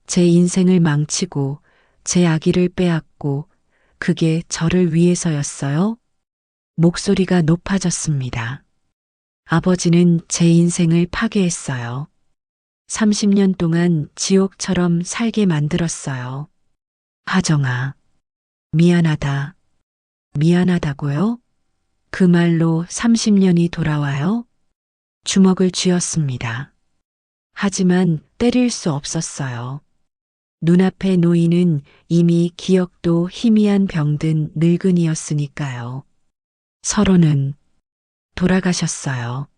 제 인생을 망치고 제 아기를 빼앗고 그게 저를 위해서였어요? 목소리가 높아졌습니다. 아버지는 제 인생을 파괴했어요. 30년 동안 지옥처럼 살게 만들었어요. 하정아, 미안하다. 미안하다고요? 그 말로 30년이 돌아와요? 주먹을 쥐었습니다. 하지만 때릴 수 없었어요. 눈앞에 놓이는 이미 기억도 희미한 병든 늙은이였으니까요. 서로는 돌아가셨어요.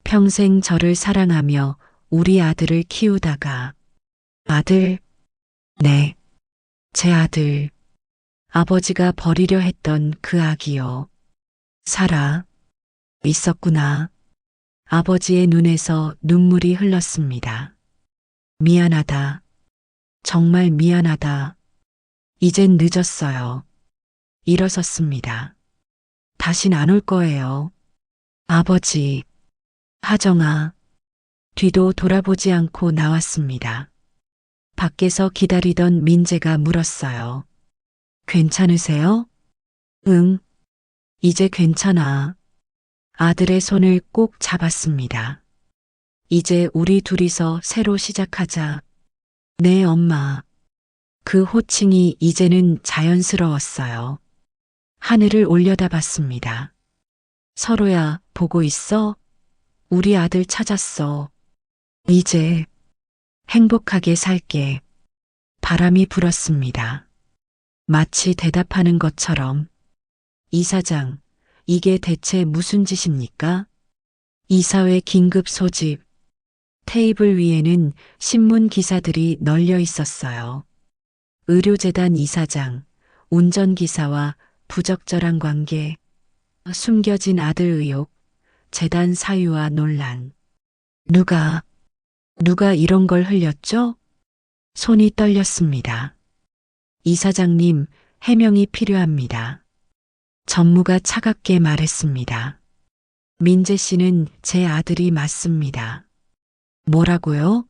평생 저를 사랑하며 우리 아들을 키우다가. 아들? 네, 제 아들. 아버지가 버리려 했던 그 아기요. 살아 있었구나. 아버지의 눈에서 눈물이 흘렀습니다. 미안하다. 정말 미안하다. 이젠 늦었어요. 일어섰습니다. 다신 안 올 거예요. 아버지. 하정아. 뒤도 돌아보지 않고 나왔습니다. 밖에서 기다리던 민재가 물었어요. 괜찮으세요? 응. 이제 괜찮아. 아들의 손을 꼭 잡았습니다. 이제 우리 둘이서 새로 시작하자. 네, 엄마. 그 호칭이 이제는 자연스러웠어요. 하늘을 올려다봤습니다. 서로야, 보고 있어? 우리 아들 찾았어. 이제 행복하게 살게. 바람이 불었습니다. 마치 대답하는 것처럼. 이사장, 이게 대체 무슨 짓입니까? 이사회 긴급 소집. 테이블 위에는 신문 기사들이 널려 있었어요. 의료재단 이사장, 운전기사와 부적절한 관계, 숨겨진 아들 의혹, 재단 사유와 논란. 누가 이런 걸 흘렸죠? 손이 떨렸습니다. 이사장님, 해명이 필요합니다. 전무가 차갑게 말했습니다. 민재 씨는 제 아들이 맞습니다. 뭐라고요?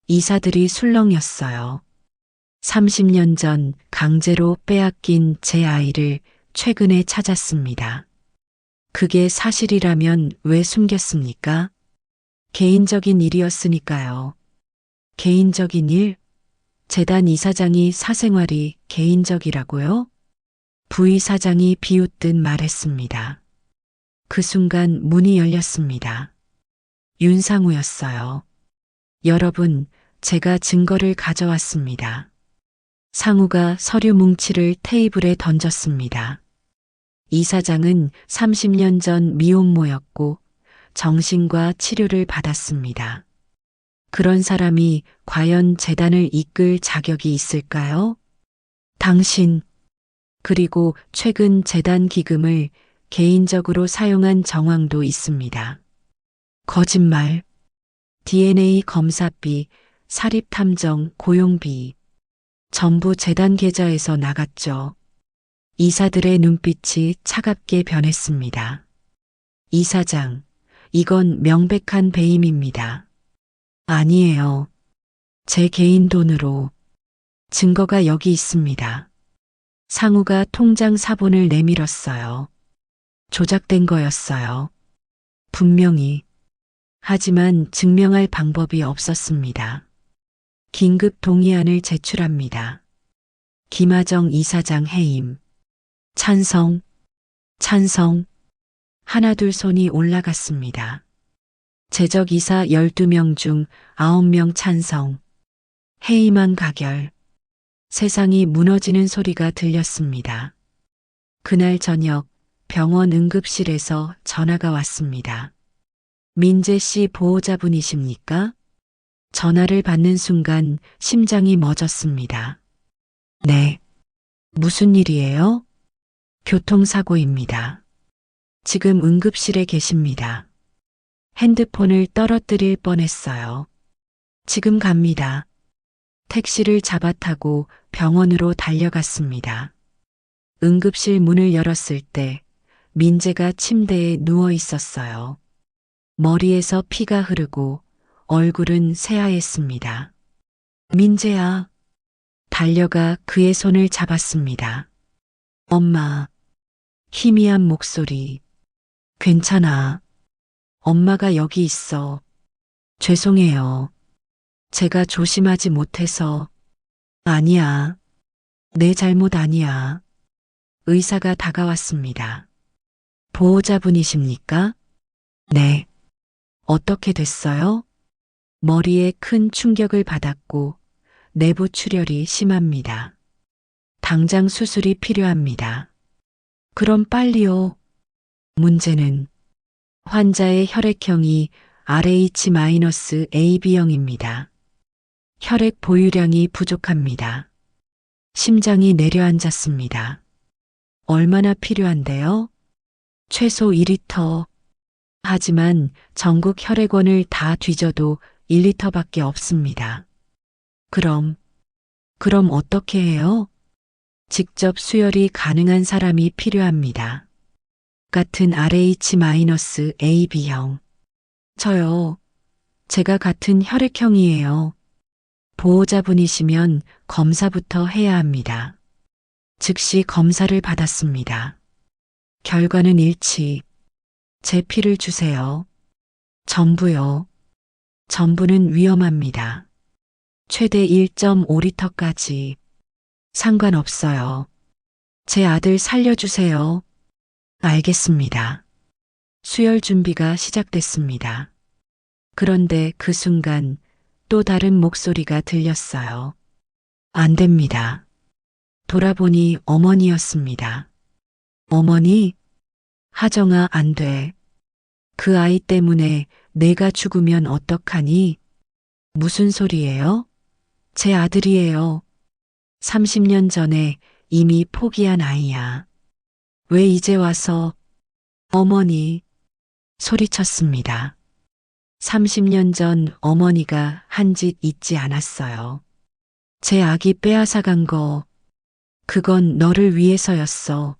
이사들이 술렁였어요. 30년 전 강제로 빼앗긴 제 아이를 최근에 찾았습니다. 그게 사실이라면 왜 숨겼습니까? 개인적인 일이었으니까요. 개인적인 일? 재단 이사장이 사생활이 개인적이라고요? 부이사장이 비웃듯 말했습니다. 그 순간 문이 열렸습니다. 윤상우였어요. 여러분, 제가 증거를 가져왔습니다. 상우가 서류 뭉치를 테이블에 던졌습니다. 이사장은 30년 전 미혼모였고 정신과 치료를 받았습니다. 그런 사람이 과연 재단을 이끌 자격이 있을까요? 당신, 그리고 최근 재단 기금을 개인적으로 사용한 정황도 있습니다. 거짓말, DNA 검사비, 사립탐정 고용비, 전부 재단 계좌에서 나갔죠. 이사들의 눈빛이 차갑게 변했습니다. 이사장, 이건 명백한 배임입니다. 아니에요. 제 개인 돈으로. 증거가 여기 있습니다. 상우가 통장 사본을 내밀었어요. 조작된 거였어요. 분명히. 하지만 증명할 방법이 없었습니다. 긴급 동의안을 제출합니다. 김하정 이사장 해임. 찬성, 찬성. 하나둘 손이 올라갔습니다. 제적이사 12명 중 9명 찬성. 해임안 가결. 세상이 무너지는 소리가 들렸습니다. 그날 저녁 병원 응급실에서 전화가 왔습니다. 민재 씨 보호자분이십니까? 전화를 받는 순간 심장이 멎었습니다. 네. 무슨 일이에요? 교통사고입니다. 지금 응급실에 계십니다. 핸드폰을 떨어뜨릴 뻔했어요. 지금 갑니다. 택시를 잡아타고 병원으로 달려갔습니다. 응급실 문을 열었을 때 민재가 침대에 누워 있었어요. 머리에서 피가 흐르고 얼굴은 새하였습니다. 민재야. 달려가 그의 손을 잡았습니다. 엄마. 희미한 목소리. 괜찮아. 엄마가 여기 있어. 죄송해요. 제가 조심하지 못해서. 아니야. 내 잘못 아니야. 의사가 다가왔습니다. 보호자분이십니까? 네. 어떻게 됐어요? 머리에 큰 충격을 받았고 내부 출혈이 심합니다. 당장 수술이 필요합니다. 그럼 빨리요. 문제는 환자의 혈액형이 RH-AB형입니다. 혈액 보유량이 부족합니다. 심장이 내려앉았습니다. 얼마나 필요한데요? 최소 2리터. 하지만 전국 혈액원을 다 뒤져도 1리터밖에 없습니다. 그럼 어떻게 해요? 직접 수혈이 가능한 사람이 필요합니다. 같은 RH-AB형. 저요. 제가 같은 혈액형이에요. 보호자분이시면 검사부터 해야 합니다. 즉시 검사를 받았습니다. 결과는 일치. 제 피를 주세요. 전부요. 전부는 위험합니다. 최대 1.5리터까지. 상관없어요. 제 아들 살려주세요. 알겠습니다. 수혈 준비가 시작됐습니다. 그런데 그 순간 또 다른 목소리가 들렸어요. 안 됩니다. 돌아보니 어머니였습니다. 어머니, 하정아, 안 돼. 그 아이 때문에 내가 죽으면 어떡하니? 무슨 소리예요? 제 아들이에요. 30년 전에 이미 포기한 아이야. 왜 이제 와서 어머니 소리쳤습니다. 30년 전 어머니가 한 짓 잊지 않았어요. 제 아기 빼앗아간 거, 그건 너를 위해서였어.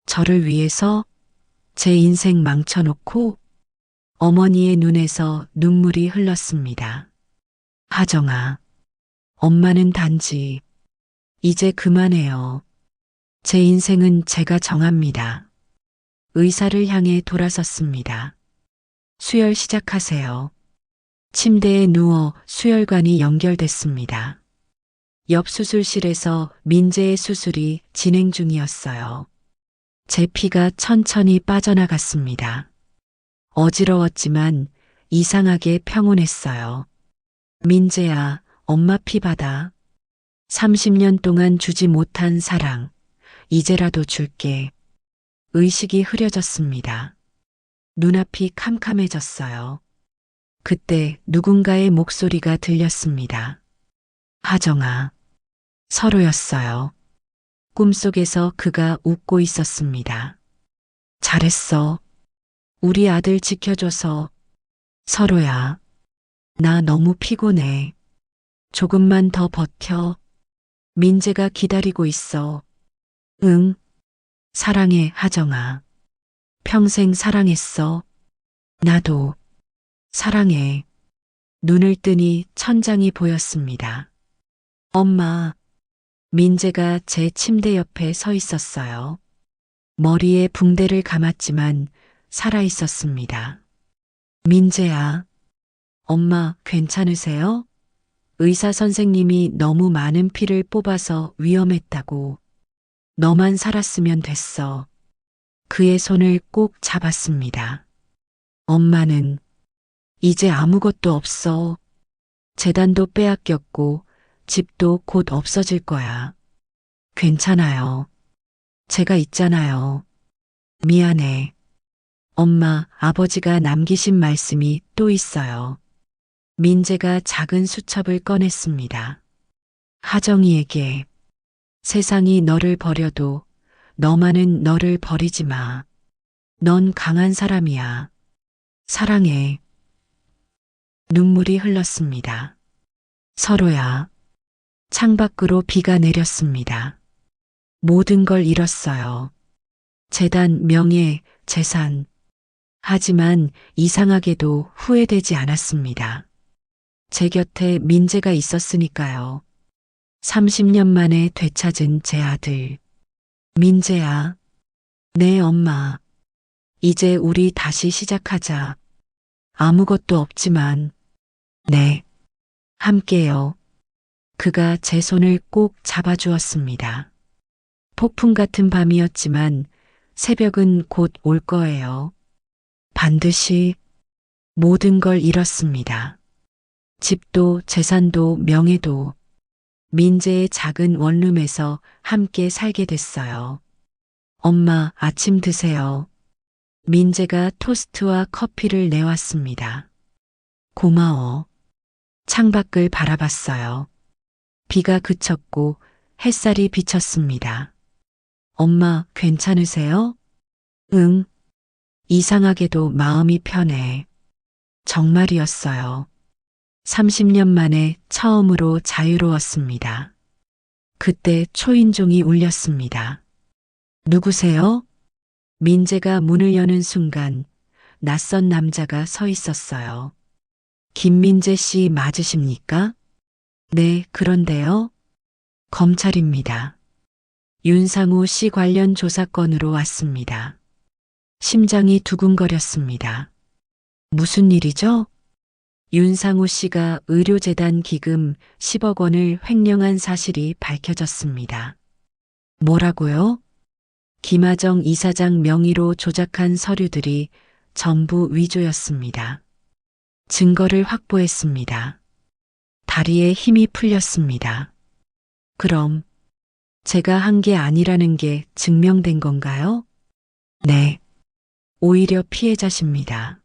저를 위해서 제 인생 망쳐놓고 어머니의 눈에서 눈물이 흘렀습니다. 하정아, 엄마는 단지 이제 그만해요. 제 인생은 제가 정합니다. 의사를 향해 돌아섰습니다. 수혈 시작하세요. 침대에 누워 수혈관이 연결됐습니다. 옆 수술실에서 민재의 수술이 진행 중이었어요. 제 피가 천천히 빠져나갔습니다. 어지러웠지만 이상하게 평온했어요. 민재야, 엄마 피 받아. 30년 동안 주지 못한 사랑, 이제라도 줄게. 의식이 흐려졌습니다. 눈앞이 캄캄해졌어요. 그때 누군가의 목소리가 들렸습니다. 하정아. 서로였어요. 꿈속에서 그가 웃고 있었습니다. 잘했어. 우리 아들 지켜줘서. 서로야. 나 너무 피곤해. 조금만 더 버텨. 민재가 기다리고 있어. 응. 사랑해, 하정아. 평생 사랑했어. 나도. 사랑해. 눈을 뜨니 천장이 보였습니다. 엄마. 민재가 제 침대 옆에 서 있었어요. 머리에 붕대를 감았지만 살아 있었습니다. 민재야. 엄마, 괜찮으세요? 의사 선생님이 너무 많은 피를 뽑아서 위험했다고. 너만 살았으면 됐어. 그의 손을 꼭 잡았습니다. 엄마는 이제 아무것도 없어. 재단도 빼앗겼고 집도 곧 없어질 거야. 괜찮아요. 제가 있잖아요. 미안해. 엄마, 아버지가 남기신 말씀이 또 있어요. 민재가 작은 수첩을 꺼냈습니다. 하정이에게 세상이 너를 버려도 너만은 너를 버리지 마. 넌 강한 사람이야. 사랑해. 눈물이 흘렀습니다. 서로야. 창밖으로 비가 내렸습니다. 모든 걸 잃었어요. 재단, 명예, 재산. 하지만 이상하게도 후회되지 않았습니다. 제 곁에 민재가 있었으니까요. 30년 만에 되찾은 제 아들. 민재야. 네, 엄마. 이제 우리 다시 시작하자. 아무것도 없지만. 네. 함께요. 그가 제 손을 꼭 잡아주었습니다. 폭풍 같은 밤이었지만 새벽은 곧 올 거예요. 반드시 모든 걸 잃었습니다. 집도 재산도 명예도 민재의 작은 원룸에서 함께 살게 됐어요. 엄마, 아침 드세요. 민재가 토스트와 커피를 내왔습니다. 고마워. 창밖을 바라봤어요. 비가 그쳤고 햇살이 비쳤습니다. 엄마, 괜찮으세요? 응. 이상하게도 마음이 편해. 정말이었어요. 30년 만에 처음으로 자유로웠습니다. 그때 초인종이 울렸습니다. 누구세요? 민재가 문을 여는 순간 낯선 남자가 서 있었어요. 김민재 씨 맞으십니까? 네, 그런데요. 검찰입니다. 윤상우 씨 관련 조사건으로 왔습니다. 심장이 두근거렸습니다. 무슨 일이죠? 윤상우 씨가 의료재단 기금 10억 원을 횡령한 사실이 밝혀졌습니다. 뭐라고요? 김하정 이사장 명의로 조작한 서류들이 전부 위조였습니다. 증거를 확보했습니다. 다리에 힘이 풀렸습니다. 그럼 제가 한 게 아니라는 게 증명된 건가요? 네. 오히려 피해자십니다.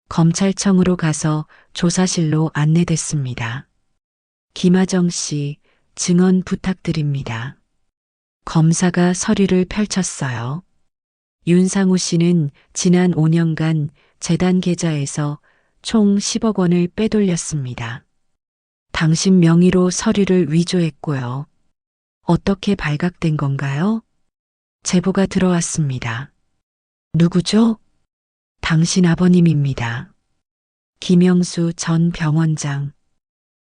검찰청으로 가서 조사실로 안내됐습니다. 김하정 씨, 증언 부탁드립니다. 검사가 서류를 펼쳤어요. 윤상우 씨는 지난 5년간 재단 계좌에서 총 10억 원을 빼돌렸습니다. 당신 명의로 서류를 위조했고요. 어떻게 발각된 건가요? 제보가 들어왔습니다. 누구죠? 당신 아버님입니다. 김영수 전 병원장.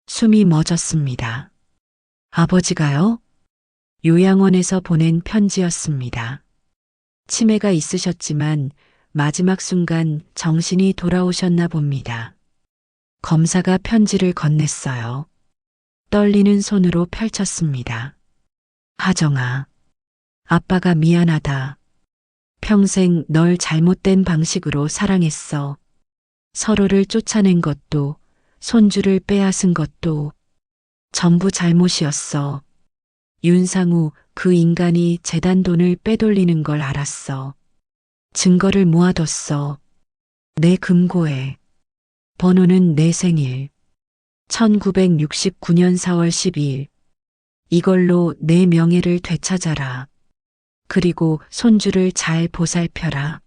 숨이 멎었습니다. 아버지가요? 요양원에서 보낸 편지였습니다. 치매가 있으셨지만 마지막 순간 정신이 돌아오셨나 봅니다. 검사가 편지를 건넸어요. 떨리는 손으로 펼쳤습니다. 하정아, 아빠가 미안하다. 평생 널 잘못된 방식으로 사랑했어. 서로를 쫓아낸 것도, 손주를 빼앗은 것도 전부 잘못이었어. 윤상우 그 인간이 재단 돈을 빼돌리는 걸 알았어. 증거를 모아뒀어. 내 금고에. 번호는 내 생일. 1969년 4월 12일. 이걸로 내 명예를 되찾아라. 그리고 손주를 잘 보살펴라.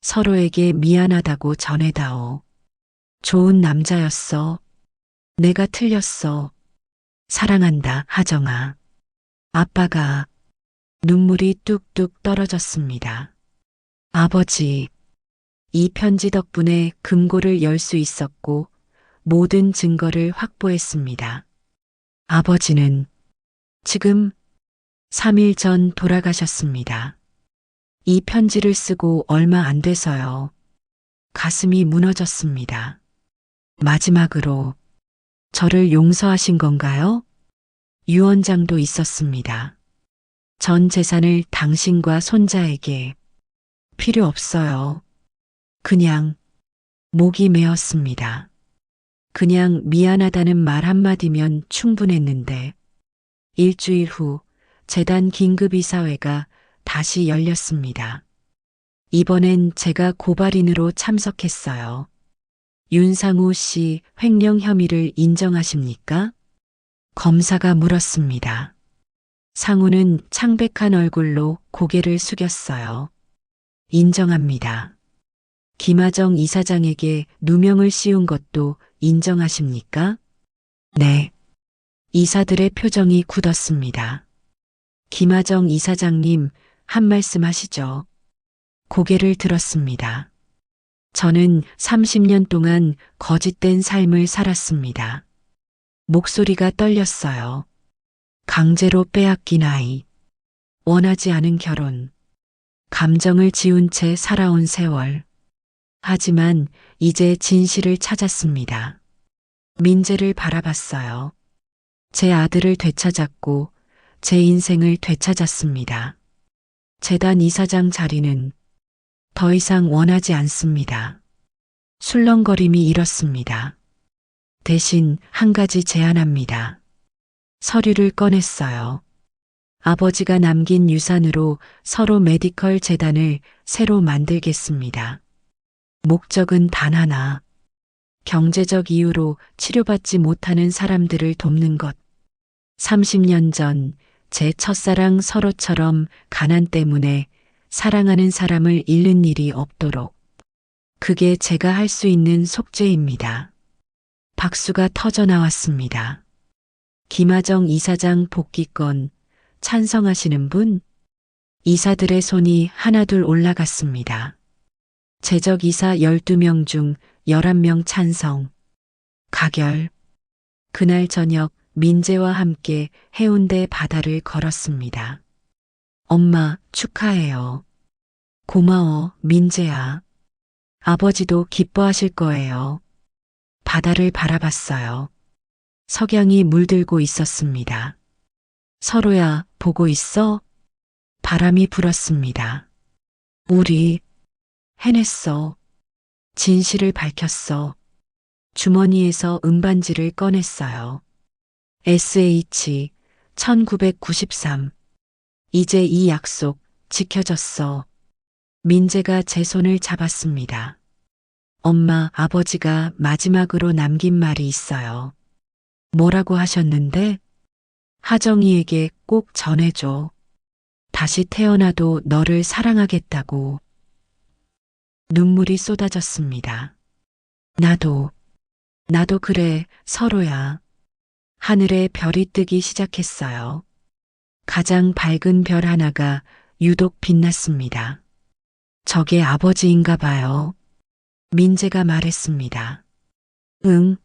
서로에게 미안하다고 전해다오. 좋은 남자였어. 내가 틀렸어. 사랑한다, 하정아. 아빠가 눈물이 뚝뚝 떨어졌습니다. 아버지, 이 편지 덕분에 금고를 열 수 있었고 모든 증거를 확보했습니다. 아버지는 지금 3일 전 돌아가셨습니다. 이 편지를 쓰고 얼마 안 돼서요. 가슴이 무너졌습니다. 마지막으로 저를 용서하신 건가요? 유언장도 있었습니다. 전 재산을 당신과 손자에게. 필요 없어요. 그냥 목이 메었습니다. 그냥 미안하다는 말 한마디면 충분했는데 일주일 후 재단 긴급이사회가 다시 열렸습니다. 이번엔 제가 고발인으로 참석했어요. 윤상우 씨 횡령 혐의를 인정하십니까? 검사가 물었습니다. 상우는 창백한 얼굴로 고개를 숙였어요. 인정합니다. 김하정 이사장에게 누명을 씌운 것도 인정하십니까? 네. 이사들의 표정이 굳었습니다. 김하정 이사장님, 한 말씀 하시죠. 고개를 들었습니다. 저는 30년 동안 거짓된 삶을 살았습니다. 목소리가 떨렸어요. 강제로 빼앗긴 아이, 원하지 않은 결혼, 감정을 지운 채 살아온 세월. 하지만 이제 진실을 찾았습니다. 민재를 바라봤어요. 제 아들을 되찾았고 제 인생을 되찾았습니다. 재단 이사장 자리는 더 이상 원하지 않습니다. 술렁거림이 일었습니다. 대신 한 가지 제안합니다. 서류를 꺼냈어요. 아버지가 남긴 유산으로 서로 메디컬 재단을 새로 만들겠습니다. 목적은 단 하나. 경제적 이유로 치료받지 못하는 사람들을 돕는 것. 30년 전 제 첫사랑 서로처럼 가난 때문에 사랑하는 사람을 잃는 일이 없도록. 그게 제가 할 수 있는 속죄입니다. 박수가 터져 나왔습니다. 김하정 이사장 복귀권 찬성하시는 분? 이사들의 손이 하나둘 올라갔습니다. 재적 이사 12명 중 11명 찬성. 가결. 그날 저녁 민재와 함께 해운대 바다를 걸었습니다. 엄마 축하해요. 고마워 민재야. 아버지도 기뻐하실 거예요. 바다를 바라봤어요. 석양이 물들고 있었습니다. 서로야 보고 있어? 바람이 불었습니다. 우리 해냈어. 진실을 밝혔어. 주머니에서 음반지를 꺼냈어요. SH 1993 이제 이 약속 지켜졌어. 민재가 제 손을 잡았습니다. 엄마, 아버지가 마지막으로 남긴 말이 있어요. 뭐라고 하셨는데? 하정이에게 꼭 전해줘. 다시 태어나도 너를 사랑하겠다고. 눈물이 쏟아졌습니다. 나도 그래, 서로야. 하늘에 별이 뜨기 시작했어요. 가장 밝은 별 하나가 유독 빛났습니다. 저게 아버지인가 봐요. 민재가 말했습니다. 응,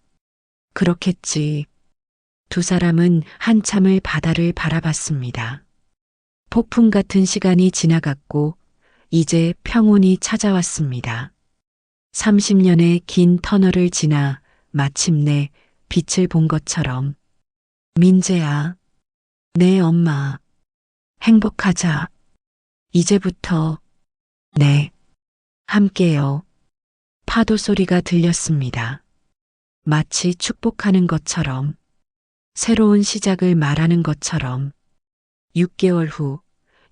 그렇겠지. 두 사람은 한참을 바다를 바라봤습니다. 폭풍 같은 시간이 지나갔고 이제 평온이 찾아왔습니다. 30년의 긴 터널을 지나 마침내 빛을 본 것처럼. 민재야, 내 엄마, 행복하자. 이제부터, 네, 함께요. 파도 소리가 들렸습니다. 마치 축복하는 것처럼, 새로운 시작을 말하는 것처럼. 6개월 후,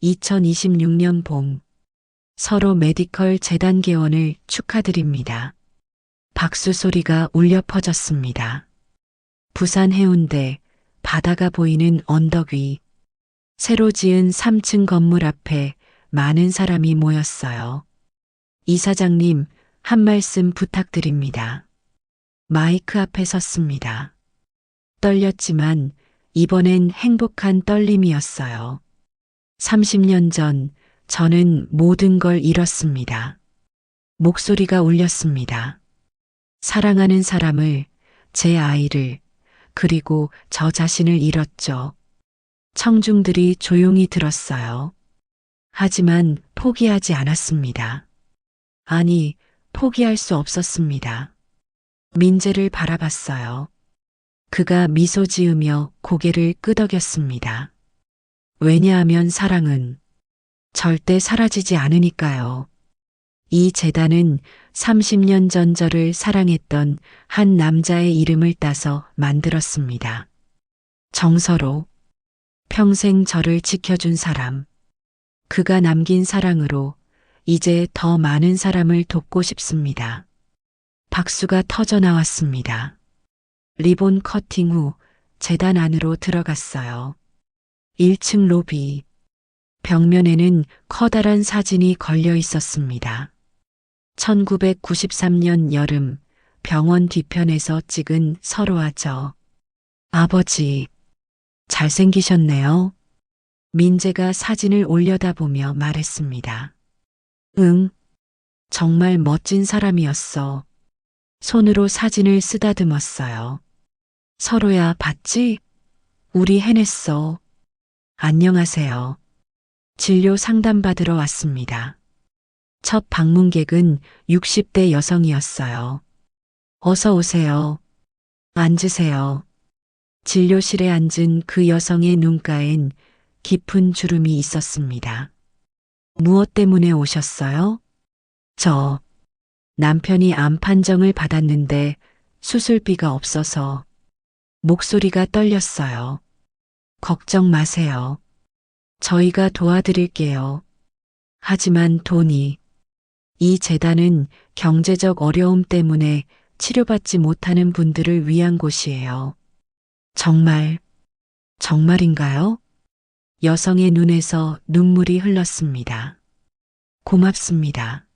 2026년 봄, 서로 메디컬 재단 개원을 축하드립니다. 박수 소리가 울려 퍼졌습니다. 부산 해운대, 바다가 보이는 언덕 위, 새로 지은 3층 건물 앞에 많은 사람이 모였어요. 이사장님, 한 말씀 부탁드립니다. 마이크 앞에 섰습니다. 떨렸지만 이번엔 행복한 떨림이었어요. 30년 전 저는 모든 걸 잃었습니다. 목소리가 울렸습니다. 사랑하는 사람을, 제 아이를, 그리고 저 자신을 잃었죠. 청중들이 조용히 들었어요. 하지만 포기하지 않았습니다. 아니, 포기할 수 없었습니다. 민재를 바라봤어요. 그가 미소 지으며 고개를 끄덕였습니다. 왜냐하면 사랑은 절대 사라지지 않으니까요. 이 재단은 30년 전 저를 사랑했던 한 남자의 이름을 따서 만들었습니다. 정서로, 평생 저를 지켜준 사람. 그가 남긴 사랑으로 이제 더 많은 사람을 돕고 싶습니다. 박수가 터져 나왔습니다. 리본 커팅 후 재단 안으로 들어갔어요. 1층 로비. 벽면에는 커다란 사진이 걸려 있었습니다. 1993년 여름 병원 뒤편에서 찍은 서로와 저. 아버지, 잘생기셨네요. 민재가 사진을 올려다보며 말했습니다. 응, 정말 멋진 사람이었어. 손으로 사진을 쓰다듬었어요. 서로야, 봤지? 우리 해냈어. 안녕하세요. 진료 상담받으러 왔습니다. 첫 방문객은 60대 여성이었어요. 어서 오세요. 앉으세요. 진료실에 앉은 그 여성의 눈가엔 깊은 주름이 있었습니다. 무엇 때문에 오셨어요? 남편이 암 판정을 받았는데 수술비가 없어서. 목소리가 떨렸어요. 걱정 마세요. 저희가 도와드릴게요. 하지만 이 재단은 경제적 어려움 때문에 치료받지 못하는 분들을 위한 곳이에요. 정말인가요? 여성의 눈에서 눈물이 흘렀습니다. 고맙습니다.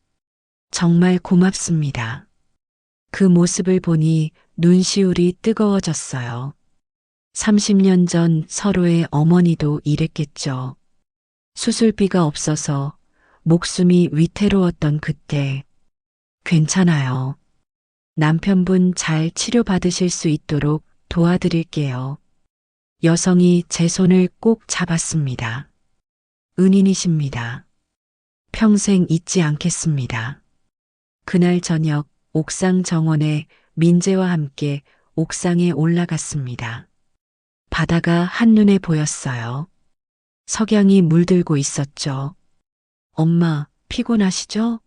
정말 고맙습니다. 그 모습을 보니 눈시울이 뜨거워졌어요. 30년 전 서로의 어머니도 이랬겠죠. 수술비가 없어서 목숨이 위태로웠던 그때. 괜찮아요. 남편분 잘 치료받으실 수 있도록 도와드릴게요. 여성이 제 손을 꼭 잡았습니다. 은인이십니다. 평생 잊지 않겠습니다. 그날 저녁 옥상 정원에 민재와 함께 옥상에 올라갔습니다. 바다가 한눈에 보였어요. 석양이 물들고 있었죠. 엄마, 피곤하시죠?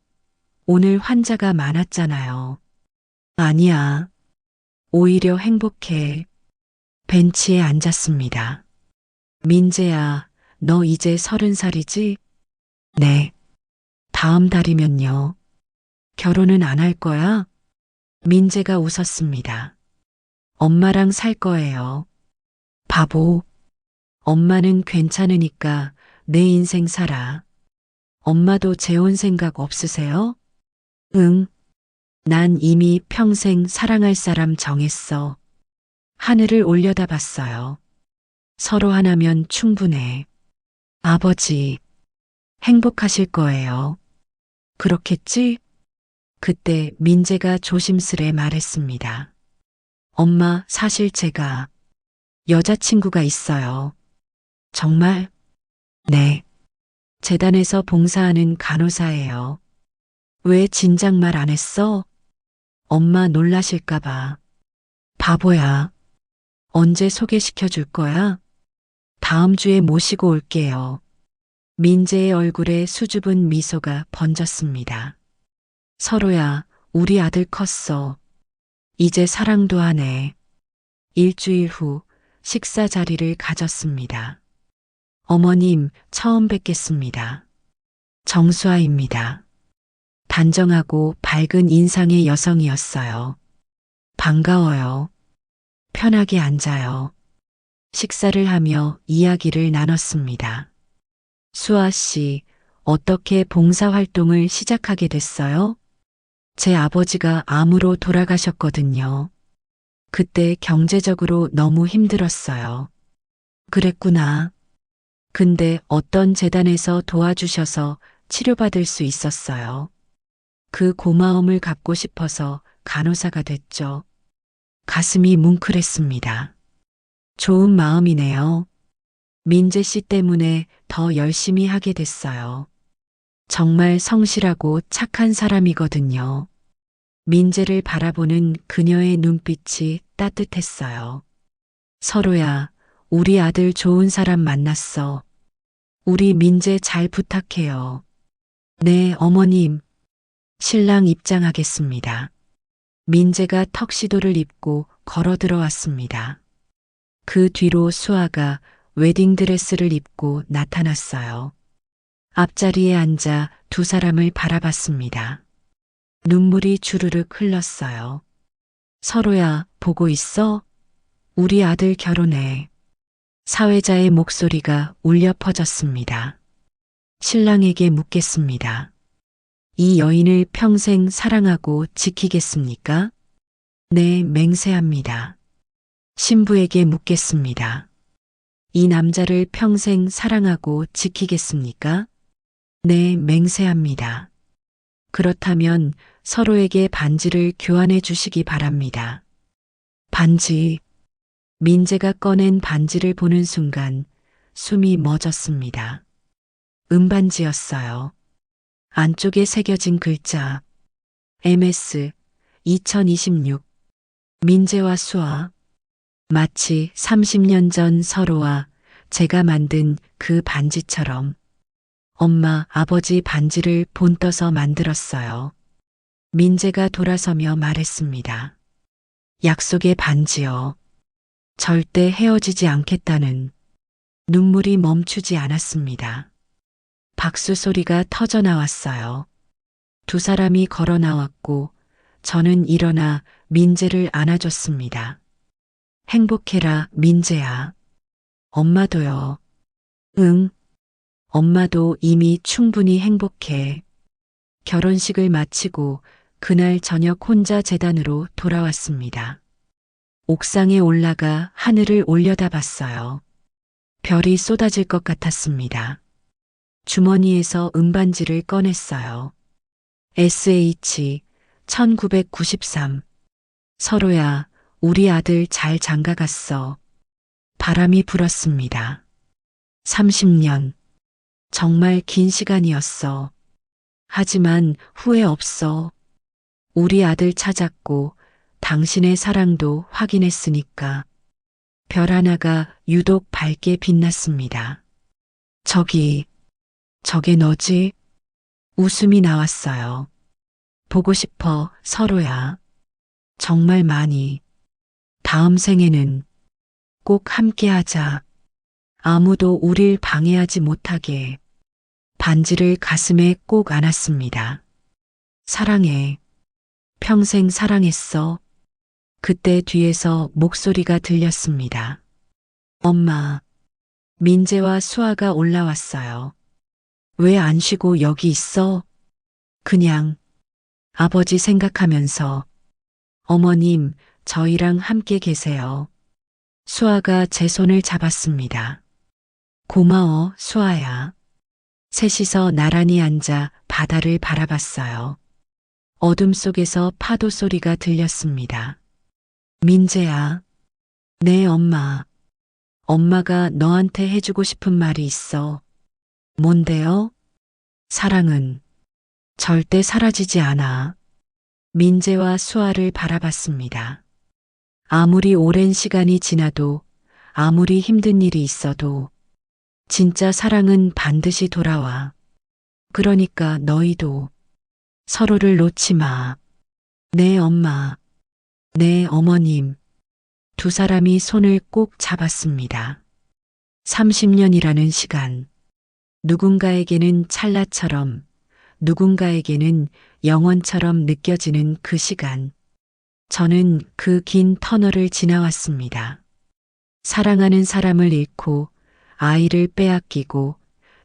오늘 환자가 많았잖아요. 아니야. 오히려 행복해. 벤치에 앉았습니다. 민재야, 너 이제 30살이지? 네. 다음 달이면요. 결혼은 안 할 거야? 민재가 웃었습니다. 엄마랑 살 거예요. 바보. 엄마는 괜찮으니까 내 인생 살아. 엄마도 재혼 생각 없으세요? 응. 난 이미 평생 사랑할 사람 정했어. 하늘을 올려다봤어요. 서로 하나면 충분해. 아버지, 행복하실 거예요. 그렇겠지? 그때 민재가 조심스레 말했습니다. 엄마, 사실 제가 여자친구가 있어요. 정말? 네. 재단에서 봉사하는 간호사예요. 왜 진작 말 안 했어? 엄마 놀라실까봐. 바보야. 언제 소개시켜 줄 거야? 다음 주에 모시고 올게요. 민재의 얼굴에 수줍은 미소가 번졌습니다. 서로야, 우리 아들 컸어. 이제 사랑도 하네. 일주일 후 식사 자리를 가졌습니다. 어머님, 처음 뵙겠습니다. 정수아입니다. 단정하고 밝은 인상의 여성이었어요. 반가워요. 편하게 앉아요. 식사를 하며 이야기를 나눴습니다. 수아 씨, 어떻게 봉사활동을 시작하게 됐어요? 제 아버지가 암으로 돌아가셨거든요. 그때 경제적으로 너무 힘들었어요. 그랬구나. 근데 어떤 재단에서 도와주셔서 치료받을 수 있었어요. 그 고마움을 갚고 싶어서 간호사가 됐죠. 가슴이 뭉클했습니다. 좋은 마음이네요. 민재 씨 때문에 더 열심히 하게 됐어요. 정말 성실하고 착한 사람이거든요. 민재를 바라보는 그녀의 눈빛이 따뜻했어요. 서로야, 우리 아들 좋은 사람 만났어. 우리 민재 잘 부탁해요. 네, 어머님. 신랑 입장하겠습니다. 민재가 턱시도를 입고 걸어 들어왔습니다. 그 뒤로 수아가 웨딩드레스를 입고 나타났어요. 앞자리에 앉아 두 사람을 바라봤습니다. 눈물이 주르륵 흘렀어요. 서로야, 보고 있어? 우리 아들 결혼해. 사회자의 목소리가 울려 퍼졌습니다. 신랑에게 묻겠습니다. 이 여인을 평생 사랑하고 지키겠습니까? 네, 맹세합니다. 신부에게 묻겠습니다. 이 남자를 평생 사랑하고 지키겠습니까? 네, 맹세합니다. 그렇다면 서로에게 반지를 교환해 주시기 바랍니다. 반지. 민재가 꺼낸 반지를 보는 순간 숨이 멎었습니다. 은반지였어요. 안쪽에 새겨진 글자 MS 2026 민재와 수아. 마치 30년 전 서로와 제가 만든 그 반지처럼 엄마, 아버지 반지를 본떠서 만들었어요. 민재가 돌아서며 말했습니다. 약속의 반지요. 절대 헤어지지 않겠다는. 눈물이 멈추지 않았습니다. 박수 소리가 터져 나왔어요. 두 사람이 걸어 나왔고 저는 일어나 민재를 안아줬습니다. 행복해라, 민재야. 엄마도요. 응. 엄마도 이미 충분히 행복해. 결혼식을 마치고 그날 저녁 혼자 재단으로 돌아왔습니다. 옥상에 올라가 하늘을 올려다봤어요. 별이 쏟아질 것 같았습니다. 주머니에서 은반지를 꺼냈어요. SH 1993. 서로야, 우리 아들 잘 장가갔어. 바람이 불었습니다. 30년. 정말 긴 시간이었어. 하지만 후회 없어. 우리 아들 찾았고 당신의 사랑도 확인했으니까. 별 하나가 유독 밝게 빛났습니다. 저게 너지? 웃음이 나왔어요. 보고 싶어, 서로야. 정말 많이. 다음 생에는 꼭 함께 하자. 아무도 우릴 방해하지 못하게 반지를 가슴에 꼭 안았습니다. 사랑해. 평생 사랑했어. 그때 뒤에서 목소리가 들렸습니다. 엄마. 민재와 수아가 올라왔어요. 왜 안 쉬고 여기 있어? 그냥 아버지 생각하면서. 어머님, 저희랑 함께 계세요. 수아가 제 손을 잡았습니다. 고마워, 수아야. 셋이서 나란히 앉아 바다를 바라봤어요. 어둠 속에서 파도 소리가 들렸습니다. 민재야. 네, 엄마. 엄마가 너한테 해주고 싶은 말이 있어. 뭔데요? 사랑은 절대 사라지지 않아. 민재와 수아를 바라봤습니다. 아무리 오랜 시간이 지나도, 아무리 힘든 일이 있어도, 진짜 사랑은 반드시 돌아와. 그러니까 너희도 서로를 놓지 마. 네, 엄마. 네, 어머님. 두 사람이 손을 꼭 잡았습니다. 30년이라는 시간. 누군가에게는 찰나처럼, 누군가에게는 영원처럼 느껴지는 그 시간. 저는 그 긴 터널을 지나왔습니다. 사랑하는 사람을 잃고, 아이를 빼앗기고,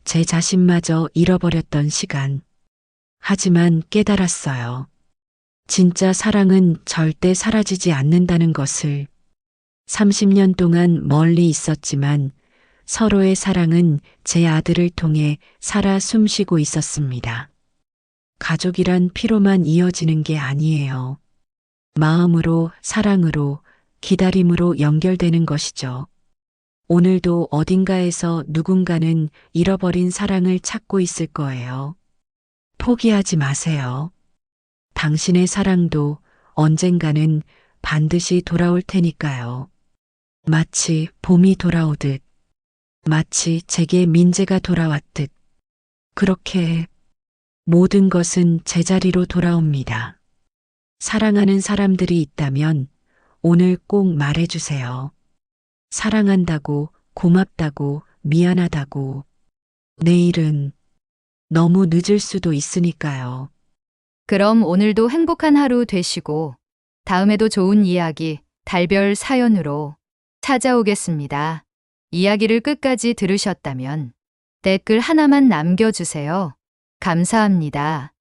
제 자신마저 잃어버렸던 시간. 하지만 깨달았어요. 진짜 사랑은 절대 사라지지 않는다는 것을. 30년 동안 멀리 있었지만 서로의 사랑은 제 아들을 통해 살아 숨쉬고 있었습니다. 가족이란 피로만 이어지는 게 아니에요. 마음으로, 사랑으로, 기다림으로 연결되는 것이죠. 오늘도 어딘가에서 누군가는 잃어버린 사랑을 찾고 있을 거예요. 포기하지 마세요. 당신의 사랑도 언젠가는 반드시 돌아올 테니까요. 마치 봄이 돌아오듯, 마치 제게 민재가 돌아왔듯, 그렇게 모든 것은 제자리로 돌아옵니다. 사랑하는 사람들이 있다면 오늘 꼭 말해주세요. 사랑한다고, 고맙다고, 미안하다고. 내일은 너무 늦을 수도 있으니까요. 그럼 오늘도 행복한 하루 되시고 다음에도 좋은 이야기, 달별 사연으로 찾아오겠습니다. 이야기를 끝까지 들으셨다면 댓글 하나만 남겨주세요. 감사합니다.